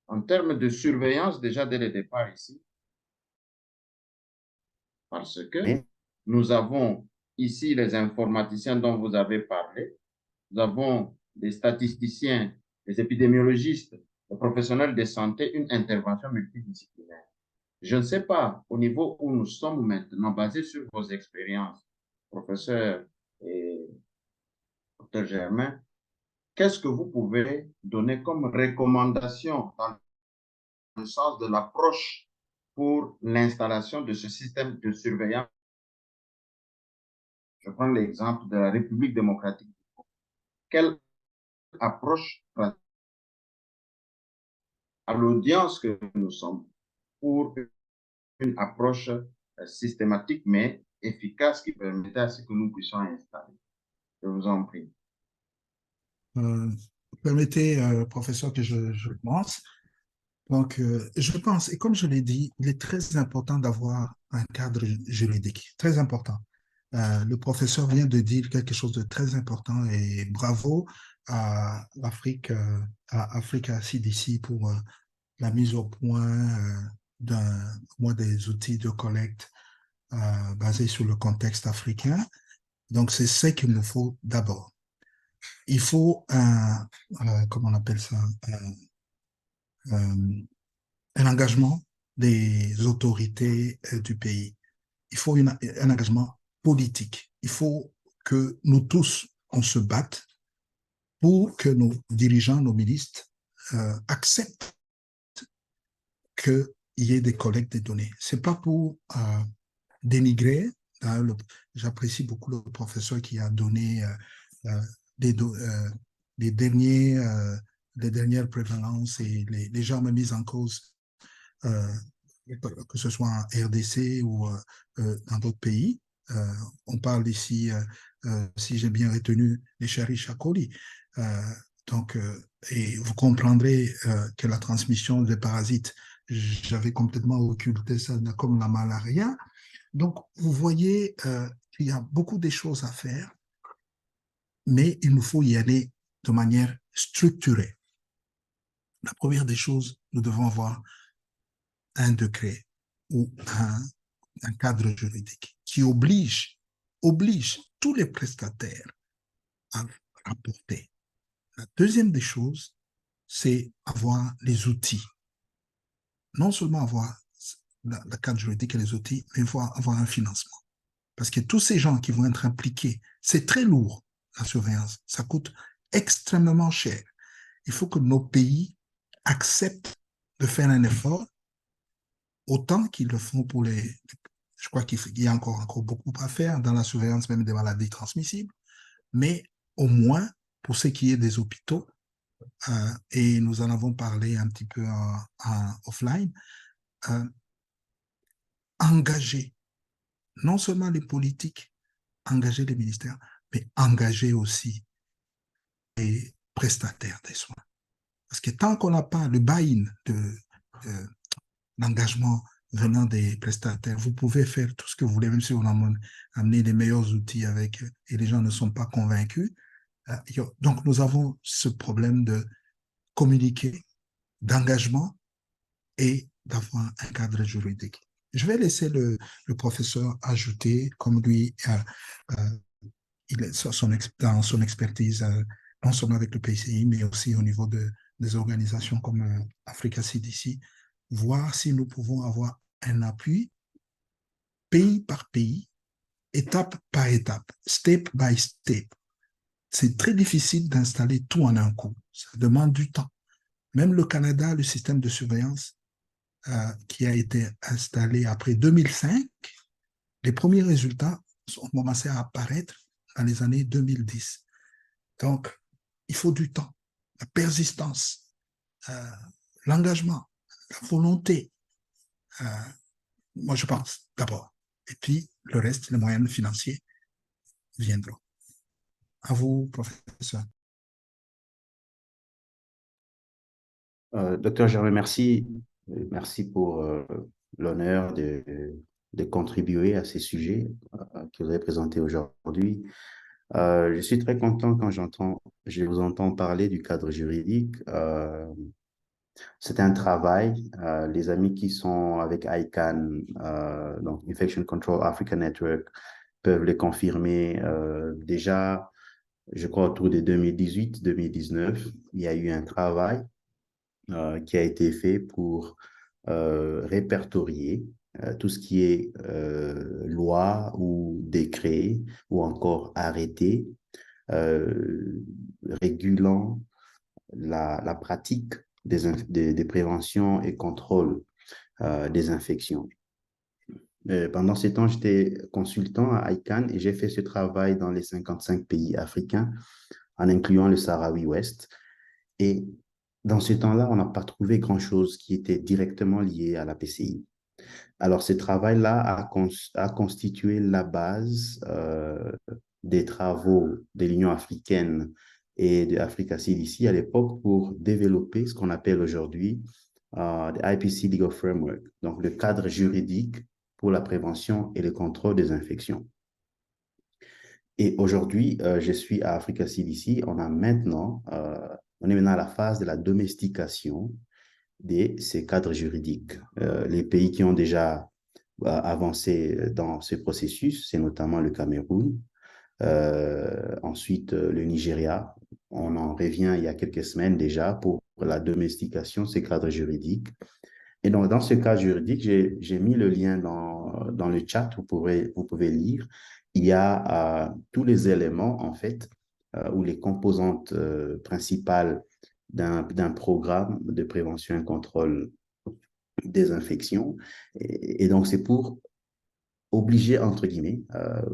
en termes de surveillance déjà dès le départ ici, parce que Mais, nous avons ici les informaticiens dont vous avez parlé, nous avons des statisticiens, des épidémiologistes, des professionnels de santé, une intervention multidisciplinaire. Je ne sais pas, au niveau où nous sommes maintenant, basé sur vos expériences, professeur et docteur Germain, qu'est-ce que vous pouvez donner comme recommandation dans le sens de l'approche pour l'installation de ce système de surveillance? Je prends l'exemple de la République démocratique. Quelle approche à l'audience que nous sommes pour une approche systématique mais efficace qui permettait à ce que nous puissions installer? Je vous en prie. Permettez, professeur, que je commence. Donc, je pense, et comme je l'ai dit, il est très important d'avoir un cadre juridique, très important. Le professeur vient de dire quelque chose de très important et bravo à l'Afrique, à Africa CDC pour la mise au point des outils de collecte basés sur le contexte africain. Donc, c'est ce qu'il nous faut d'abord. Il faut comment on appelle ça, un engagement des autorités du pays. Il faut un engagement politique. Il faut que nous tous, on se batte pour que nos dirigeants, nos ministres acceptent qu'il y ait des collectes de données. Ce n'est pas pour dénigrer. Hein, j'apprécie beaucoup le professeur qui a donné les dernières prévalences et les légèrement mises en cause, que ce soit en RDC ou dans d'autres pays. On parle ici, si j'ai bien retenu, les Escherichia coli. Donc, et vous comprendrez que la transmission des parasites, j'avais complètement occulté ça comme la malaria. Donc, vous voyez qu'il y a beaucoup de choses à faire, mais il nous faut y aller de manière structurée. La première des choses, nous devons avoir un décret ou un cadre juridique qui oblige tous les prestataires à rapporter. La deuxième des choses, c'est avoir les outils. Non seulement avoir le cadre juridique et les outils, mais il faut avoir un financement. Parce que tous ces gens qui vont être impliqués, c'est très lourd, la surveillance. Ça coûte extrêmement cher. Il faut que nos pays acceptent de faire un effort autant qu'ils le font pour les... Je crois qu'il y a encore beaucoup à faire dans la surveillance même des maladies transmissibles, mais au moins pour ce qui est des hôpitaux, et nous en avons parlé un petit peu en offline, engager non seulement les politiques, engager les ministères, mais engager aussi les prestataires des soins. Parce que tant qu'on n'a pas le buy-in l'engagement venant des prestataires, vous pouvez faire tout ce que vous voulez, même si on a amené les meilleurs outils avec eux et les gens ne sont pas convaincus. Donc, nous avons ce problème de communiquer, d'engagement et d'avoir un cadre juridique. Je vais laisser le professeur ajouter, comme lui, il est dans son expertise, non seulement avec le PCI, mais aussi au niveau des organisations comme Africa CDC, voir si nous pouvons avoir un appui pays par pays, étape par étape, step by step. C'est très difficile d'installer tout en un coup. Ça demande du temps. Même le Canada, le système de surveillance qui a été installé après 2005, les premiers résultats ont commencé à apparaître dans les années 2010. Donc, il faut du temps, la persistance, l'engagement, la volonté. Moi, je pense d'abord. Et puis, le reste, les moyens financiers viendront. À vous, professeur. Docteur Germain, merci. Merci pour l'honneur de contribuer à ces sujets que vous avez présentés aujourd'hui. Je suis très content quand je vous entends parler du cadre juridique. C'est un travail. Les amis qui sont avec ICANN, donc Infection Control Africa Network, peuvent les confirmer. Déjà, je crois autour de 2018-2019, il y a eu un travail qui a été fait pour répertorier tout ce qui est loi ou décret ou encore arrêté régulant la pratique des préventions et contrôles des infections. Pendant ce temps, j'étais consultant à ICANN et j'ai fait ce travail dans les 55 pays africains, en incluant le Sahraoui Ouest. Et dans ce temps-là, on n'a pas trouvé grand-chose qui était directement lié à la PCI. Alors, ce travail-là a constitué la base des travaux de l'Union africaine et de Africa CDC à l'époque pour développer ce qu'on appelle aujourd'hui le IPC Legal Framework, donc le cadre juridique pour la prévention et le contrôle des infections. Et aujourd'hui, je suis à Africa CDC. On est maintenant à la phase de la domestication de ces cadres juridiques. Les pays qui ont déjà avancé dans ce processus, c'est notamment le Cameroun, ensuite le Nigeria. On en revient il y a quelques semaines déjà pour la domestication de ces cadres juridiques. Et donc, dans ce cadre juridique, j'ai mis le lien dans le chat, vous pouvez lire. Il y a tous les éléments, en fait, ou les composantes principales d'un programme de prévention et contrôle des infections. Et donc, c'est pour obliger, entre guillemets,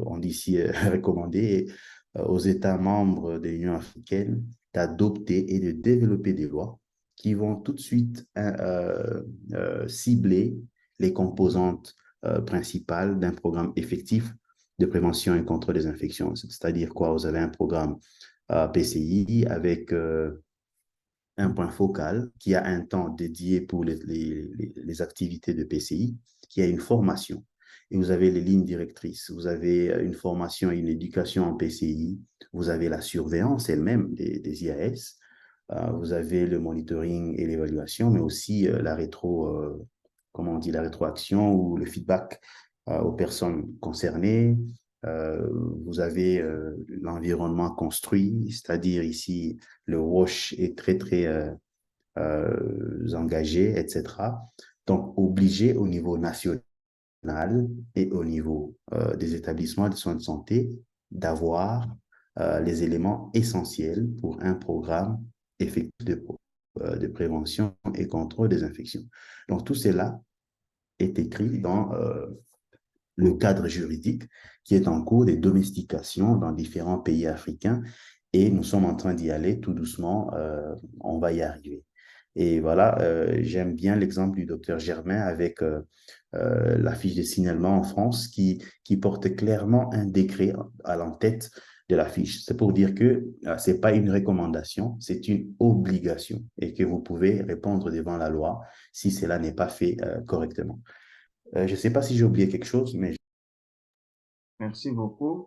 on dit ici recommander aux États membres de l'Union africaine d'adopter et de développer des lois qui vont tout de suite cibler les composantes principales d'un programme effectif de prévention et contrôle des infections. C'est-à-dire quoi? Vous avez un programme PCI avec un point focal qui a un temps dédié pour les activités de PCI, qui a une formation. Et vous avez les lignes directrices, vous avez une formation et une éducation en PCI, vous avez la surveillance elle-même des IAS, vous avez le monitoring et l'évaluation, mais aussi la rétroaction ou le feedback aux personnes concernées. Vous avez l'environnement construit, c'est-à-dire ici, le WASH est très, très engagé, etc. Donc, obligé au niveau national et au niveau des établissements de soins de santé d'avoir les éléments essentiels pour un programme effectif de prévention et contrôle des infections. Donc, tout cela est écrit dans le cadre juridique qui est en cours de domestication dans différents pays africains et nous sommes en train d'y aller tout doucement, on va y arriver. Et voilà, j'aime bien l'exemple du docteur Germain avec la fiche de signalement en France qui porte clairement un décret à l'entête de la fiche. C'est pour dire que ce n'est pas une recommandation, c'est une obligation et que vous pouvez répondre devant la loi si cela n'est pas fait correctement. Je ne sais pas si j'ai oublié quelque chose, mais... Merci beaucoup,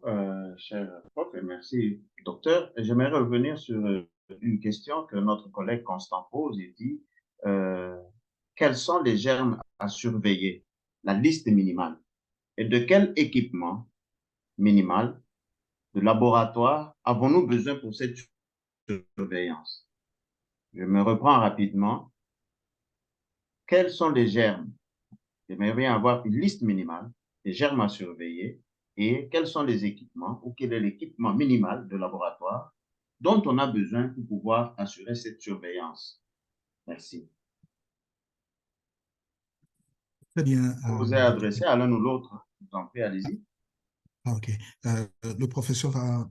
cher prof, et merci, docteur. J'aimerais revenir sur une question que notre collègue Constant pose et dit quels sont les germes à surveiller, la liste minimale, et de quel équipement minimal de laboratoire avons-nous besoin pour cette surveillance? Je me reprends rapidement. Quels sont les germes? J'aimerais bien avoir une liste minimale des germes à surveiller et quels sont les équipements ou quel est l'équipement minimal de laboratoire dont on a besoin pour pouvoir assurer cette surveillance. Merci. Très bien. Vous êtes adressé à l'un ou l'autre. Je vous en prie, allez-y. OK. Le professeur va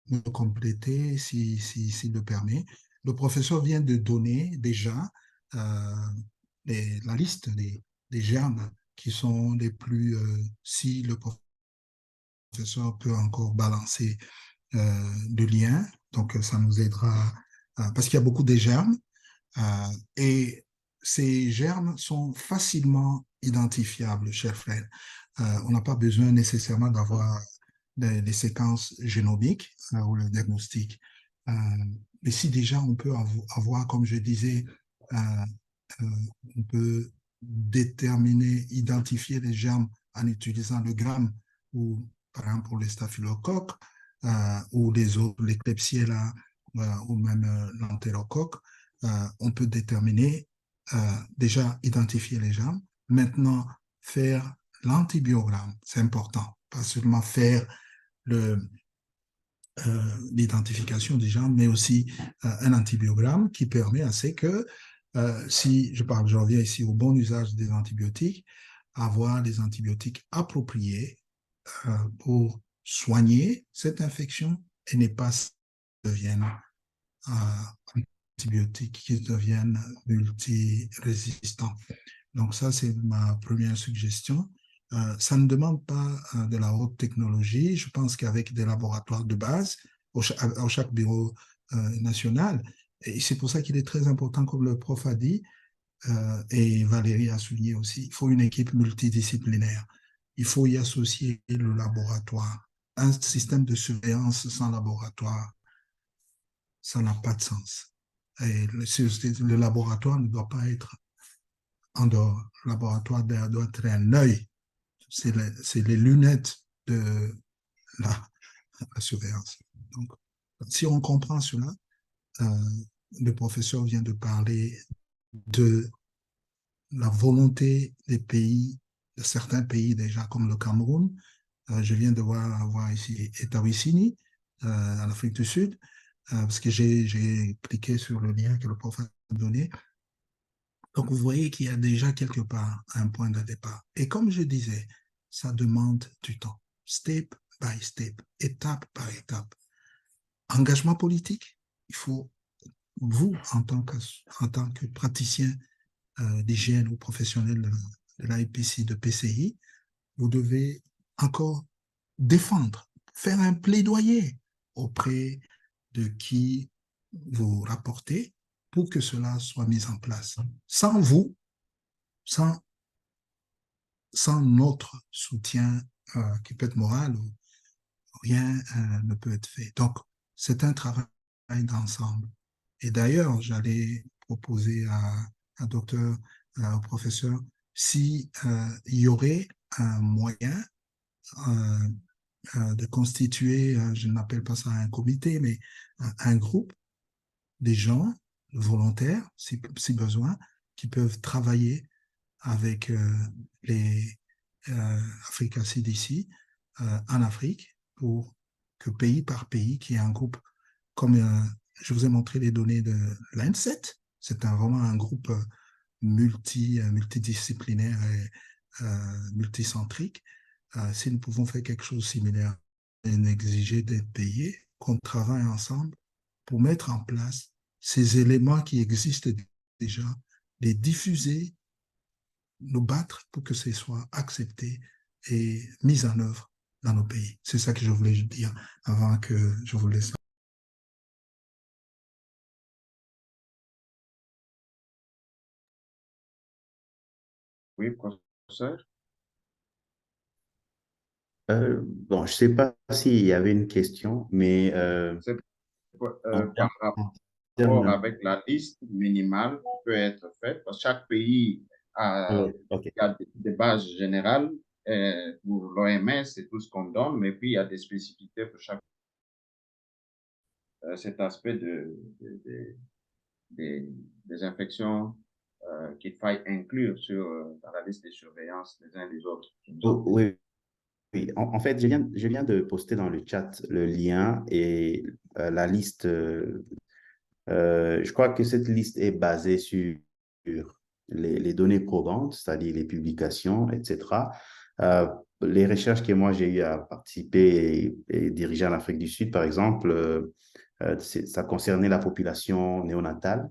me compléter s'il le permet. Le professeur vient de donner déjà la liste des germes qui sont les plus, si le professeur peut encore balancer de liens, donc ça nous aidera, parce qu'il y a beaucoup de germes, et ces germes sont facilement identifiables, chers frères. On n'a pas besoin nécessairement d'avoir des séquences génomiques ou le diagnostic. Mais si déjà on peut avoir, comme je disais, on peut déterminer, identifier les germes en utilisant le gramme ou par exemple pour les staphylocoques ou les autres, les Klebsiella ou même l'entérocoque, on peut déterminer, déjà identifier les germes. Maintenant, faire l'antibiogramme, c'est important. Pas seulement faire l'identification des germes, mais aussi un antibiogramme qui permet à ce que, si je reviens ici au bon usage des antibiotiques, avoir les antibiotiques appropriés pour soigner cette infection et ne pas deviennent antibiotiques qui deviennent multirésistants. Donc ça, c'est ma première suggestion. Ça ne demande pas de la haute technologie. Je pense qu'avec des laboratoires de base, à chaque bureau national, et c'est pour ça qu'il est très important, comme le prof a dit, et Valérie a souligné aussi, il faut une équipe multidisciplinaire. Il faut y associer le laboratoire. Un système de surveillance sans laboratoire, ça n'a pas de sens. Et le laboratoire ne doit pas être en dehors. Le laboratoire doit être un œil. C'est les lunettes de la surveillance. Donc, si on comprend cela, le professeur vient de parler de la volonté des pays, de certains pays déjà, comme le Cameroun. Je viens de voir ici Etawisini, en Afrique du Sud, parce que j'ai cliqué sur le lien que le prof a donné. Donc, vous voyez qu'il y a déjà quelque part un point de départ. Et comme je disais, ça demande du temps, step by step, étape par étape. Engagement politique, il faut, vous, en tant que praticien d'hygiène ou professionnel de l'IPC, de PCI, vous devez encore défendre, faire un plaidoyer auprès de qui vous rapportez pour que cela soit mis en place. Sans vous, sans notre soutien qui peut être moral, rien ne peut être fait. Donc, c'est un travail d'ensemble. Et d'ailleurs, j'allais proposer à docteur, au professeur, s'il y aurait un moyen de constituer, je n'appelle pas ça un comité, mais un groupe des gens volontaires, si besoin, qui peuvent travailler avec les Africa CDC en Afrique pour que pays par pays, qu'il y ait un groupe, comme je vous ai montré les données de l'ANSET, c'est vraiment un groupe multidisciplinaire et multicentrique. Si nous pouvons faire quelque chose de similaire et exiger d'être payés, qu'on travaille ensemble pour mettre en place ces éléments qui existent déjà, les diffuser, nous battre pour que ce soit accepté et mis en œuvre dans nos pays. C'est ça que je voulais dire avant que je vous laisse. Oui, professeur. Bon, je ne sais pas s'il y avait une question, mais C'est en par rapport termes avec la liste minimale qui peut être faite, parce que chaque pays a, ok. il y a des bases générales. Pour l'OMS, c'est tout ce qu'on donne, mais puis il y a des spécificités pour chaque cet aspect des infections qu'il faille inclure dans la liste de surveillance des uns des autres. Oh, oui, oui. En fait, je viens de poster dans le chat le lien et la liste. Je crois que cette liste est basée sur les données probantes, c'est-à-dire les publications, etc. Les recherches que moi j'ai eu à participer et diriger en Afrique du Sud, par exemple, ça concernait la population néonatale.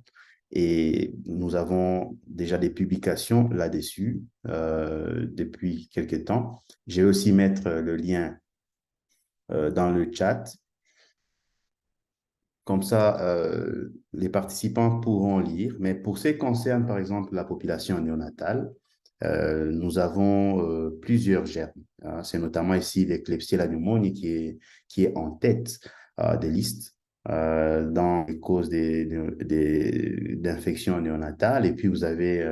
Et nous avons déjà des publications là-dessus depuis quelques temps. Je vais aussi mettre le lien dans le chat. Comme ça, les participants pourront lire. Mais pour ce qui concerne, par exemple, la population néonatale, nous avons plusieurs germes. C'est notamment ici les Klebsiella pneumoniae qui est en tête des listes dans les causes d'infections néonatales. Et puis, vous avez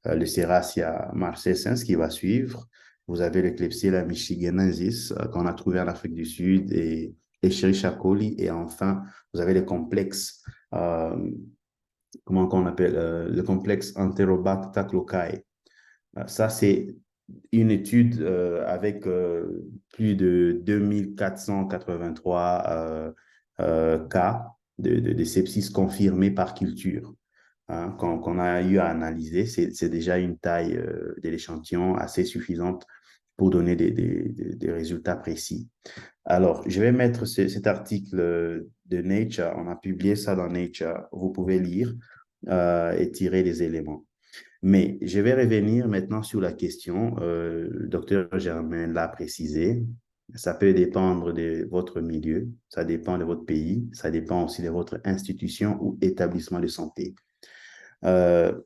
le Serratia marcescens qui va suivre. Vous avez le Klebsiella michiganensis qu'on a trouvé en Afrique du Sud et Escherichia coli. Et enfin, vous avez les complexes, comment on appelle, le complexe Enterobacter clocae. Ça, c'est une étude avec plus de 2483 cas de sepsis confirmés par culture qu'on a eu à analyser. C'est déjà une taille de l'échantillon assez suffisante pour donner des résultats précis. Alors, je vais mettre cet article de Nature. On a publié ça dans Nature. Vous pouvez lire et tirer des éléments. Mais je vais revenir maintenant sur la question. Le docteur Germain l'a précisé. Ça peut dépendre de votre milieu, ça dépend de votre pays, ça dépend aussi de votre institution ou établissement de santé. Le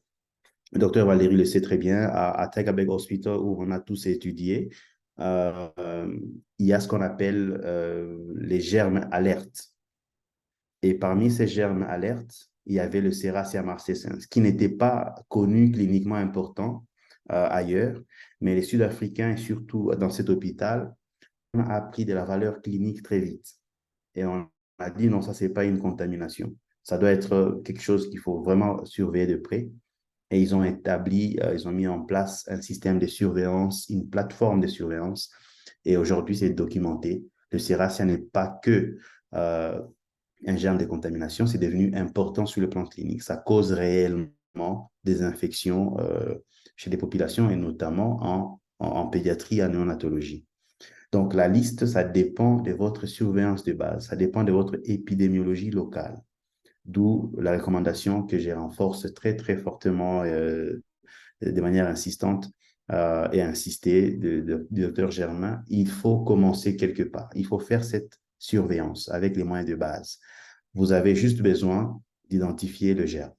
docteur Valérie le sait très bien, à Tegabeg Hospital, où on a tous étudié, il y a ce qu'on appelle les germes alertes. Et parmi ces germes alertes, il y avait le Serratia marcescens, qui n'était pas connu cliniquement important ailleurs, mais les Sud-Africains, et surtout dans cet hôpital, ont appris de la valeur clinique très vite. Et on a dit, non, ça, ce n'est pas une contamination. Ça doit être quelque chose qu'il faut vraiment surveiller de près. Et ils ont ils ont mis en place un système de surveillance, une plateforme de surveillance. Et aujourd'hui, c'est documenté. Le Serratia n'est pas que un germe de contamination, c'est devenu important sur le plan clinique. Ça cause réellement des infections chez des populations et notamment en pédiatrie, en néonatologie. Donc, la liste, ça dépend de votre surveillance de base, ça dépend de votre épidémiologie locale. D'où la recommandation que je renforce très, très fortement de manière insistante et insister du docteur Germain. Il faut commencer quelque part. Il faut faire cette surveillance avec les moyens de base. Vous avez juste besoin d'identifier le germe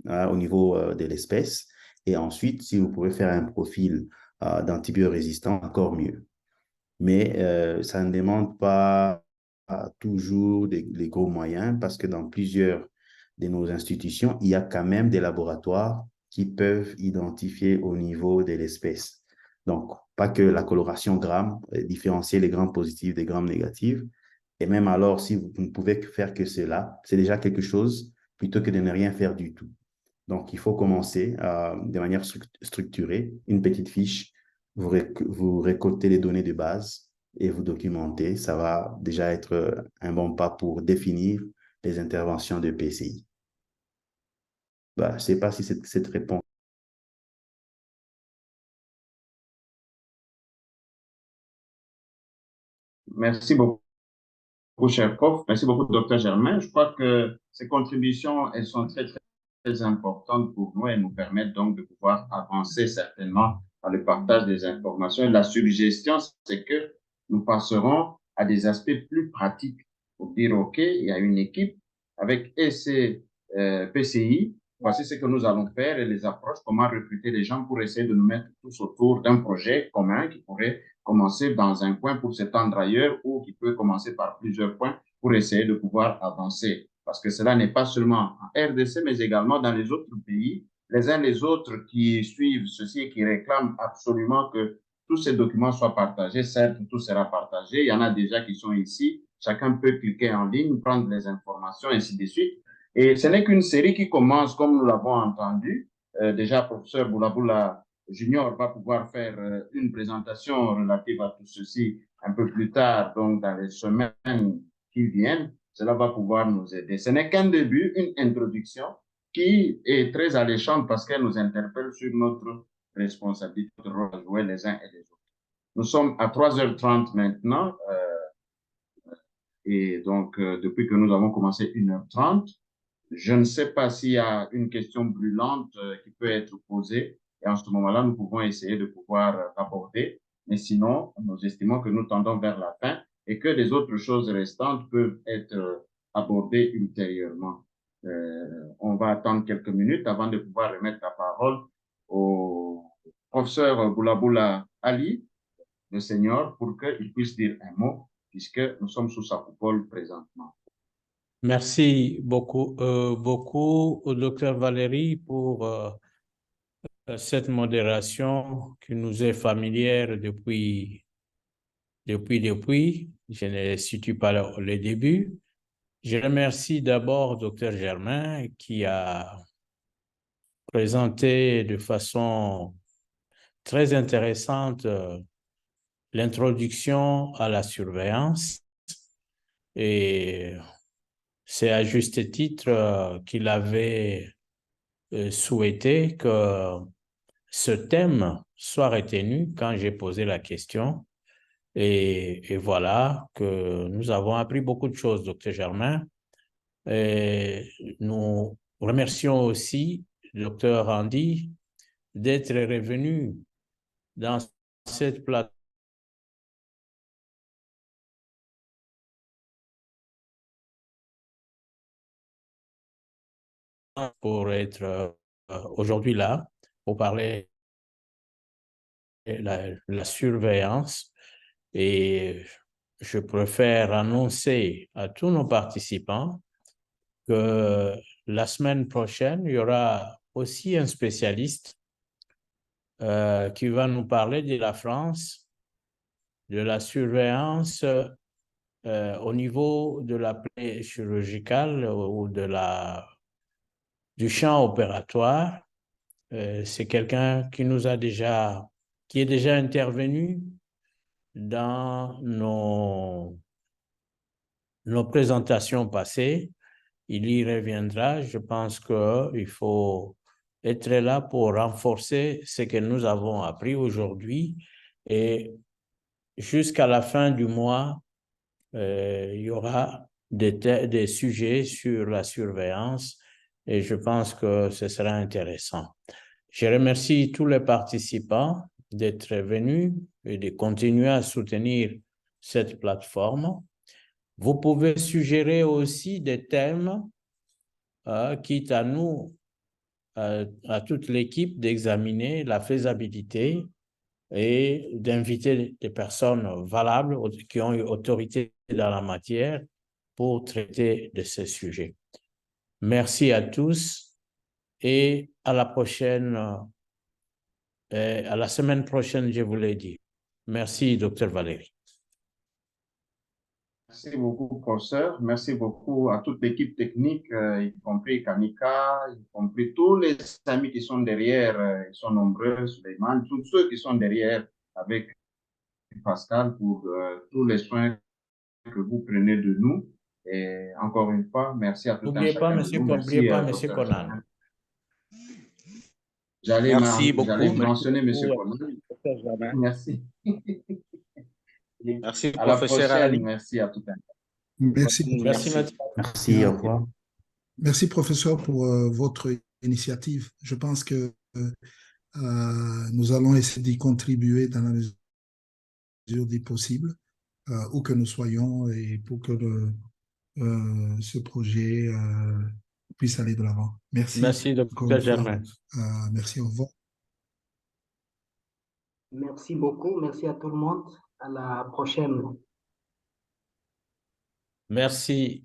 au niveau de l'espèce. Et ensuite, si vous pouvez faire un profil d'antibiorésistant, encore mieux. Mais ça ne demande pas toujours les gros moyens parce que dans plusieurs de nos institutions, il y a quand même des laboratoires qui peuvent identifier au niveau de l'espèce. Donc, pas que la coloration gramme, différencier les grammes positifs des grammes négatifs. Et même alors, si vous ne pouvez faire que cela, c'est déjà quelque chose plutôt que de ne rien faire du tout. Donc, il faut commencer de manière structurée, une petite fiche, vous récoltez les données de base et vous documentez. Ça va déjà être un bon pas pour définir les interventions de PCI. Bah, je ne sais pas si cette réponse. Merci beaucoup, cher prof. Merci beaucoup, docteur Germain. Je crois que ces contributions, elles sont très, très, très importantes pour nous et nous permettent donc de pouvoir avancer certainement dans le partage des informations. Et la suggestion, c'est que nous passerons à des aspects plus pratiques pour dire, OK, il y a une équipe avec EC PCI. Voici ce que nous allons faire et les approches, comment recruter les gens pour essayer de nous mettre tous autour d'un projet commun qui pourrait commencer dans un coin pour s'étendre ailleurs ou qui peut commencer par plusieurs points pour essayer de pouvoir avancer. Parce que cela n'est pas seulement en RDC, mais également dans les autres pays, les uns les autres qui suivent ceci et qui réclament absolument que tous ces documents soient partagés. Certes, tout sera partagé. Il y en a déjà qui sont ici. Chacun peut cliquer en ligne, prendre les informations, ainsi de suite. Et ce n'est qu'une série qui commence, comme nous l'avons entendu. Déjà, professeur Boulaboula Junior va pouvoir faire une présentation relative à tout ceci un peu plus tard, donc dans les semaines qui viennent. Cela va pouvoir nous aider. Ce n'est qu'un début, une introduction qui est très alléchante parce qu'elle nous interpelle sur notre responsabilité, notre rôle à jouer les uns et les autres. Nous sommes à 3h30 maintenant et donc depuis que nous avons commencé 1h30, je ne sais pas s'il y a une question brûlante qui peut être posée. Et en ce moment-là, nous pouvons essayer de pouvoir aborder. Mais sinon, nous estimons que nous tendons vers la fin et que les autres choses restantes peuvent être abordées ultérieurement. On va attendre quelques minutes avant de pouvoir remettre la parole au professeur Boulaboula Ali le Seigneur pour qu'il puisse dire un mot, puisque nous sommes sous sa coupole présentement. Merci beaucoup, beaucoup au docteur Valérie pour cette modération qui nous est familière depuis. Je ne situe pas le début. Je remercie d'abord docteur Germain qui a présenté de façon très intéressante l'introduction à la surveillance et c'est à juste titre qu'il avait souhaité que ce thème soit retenu quand j'ai posé la question. Et voilà que nous avons appris beaucoup de choses, docteur Germain. Et nous remercions aussi le docteur Randy d'être revenu dans cette plateforme pour être aujourd'hui là, pour parler de la surveillance. Et je préfère annoncer à tous nos participants que la semaine prochaine, il y aura aussi un spécialiste qui va nous parler de la France, de la surveillance au niveau de la plaie chirurgicale ou du champ opératoire. C'est quelqu'un qui est déjà intervenu dans nos présentations passées. Il y reviendra. Je pense qu'il faut être là pour renforcer ce que nous avons appris aujourd'hui. Et jusqu'à la fin du mois, il y aura des sujets sur la surveillance et je pense que ce sera intéressant. Je remercie tous les participants d'être venus et de continuer à soutenir cette plateforme. Vous pouvez suggérer aussi des thèmes, quitte à nous, à toute l'équipe, d'examiner la faisabilité et d'inviter des personnes valables qui ont une autorité dans la matière pour traiter de ces sujets. Merci à tous et à la prochaine, à la semaine prochaine, je vous l'ai dit. Merci, docteur Valérie. Merci beaucoup, professeur. Merci beaucoup à toute l'équipe technique, y compris Kanika, y compris tous les amis qui sont derrière, ils sont nombreux, Suleiman, tous ceux qui sont derrière avec Pascal pour tous les soins que vous prenez de nous. Et encore une fois, merci à tout un chacun de vous. N'oubliez pas, monsieur Dr. Conan. Germain. J'allais mentionner monsieur Conan. Merci. Merci, À la professeur prochaine. Ali. Merci à tout un chacun. Merci. Merci, au revoir. Merci, professeur, pour votre initiative. Je pense que nous allons essayer d'y contribuer dans la mesure du possible, où que nous soyons, et pour que ce projet puisse aller de l'avant. Merci. Merci, docteur Germain. Merci, au revoir. Merci beaucoup. Merci à tout le monde. À la prochaine. Merci.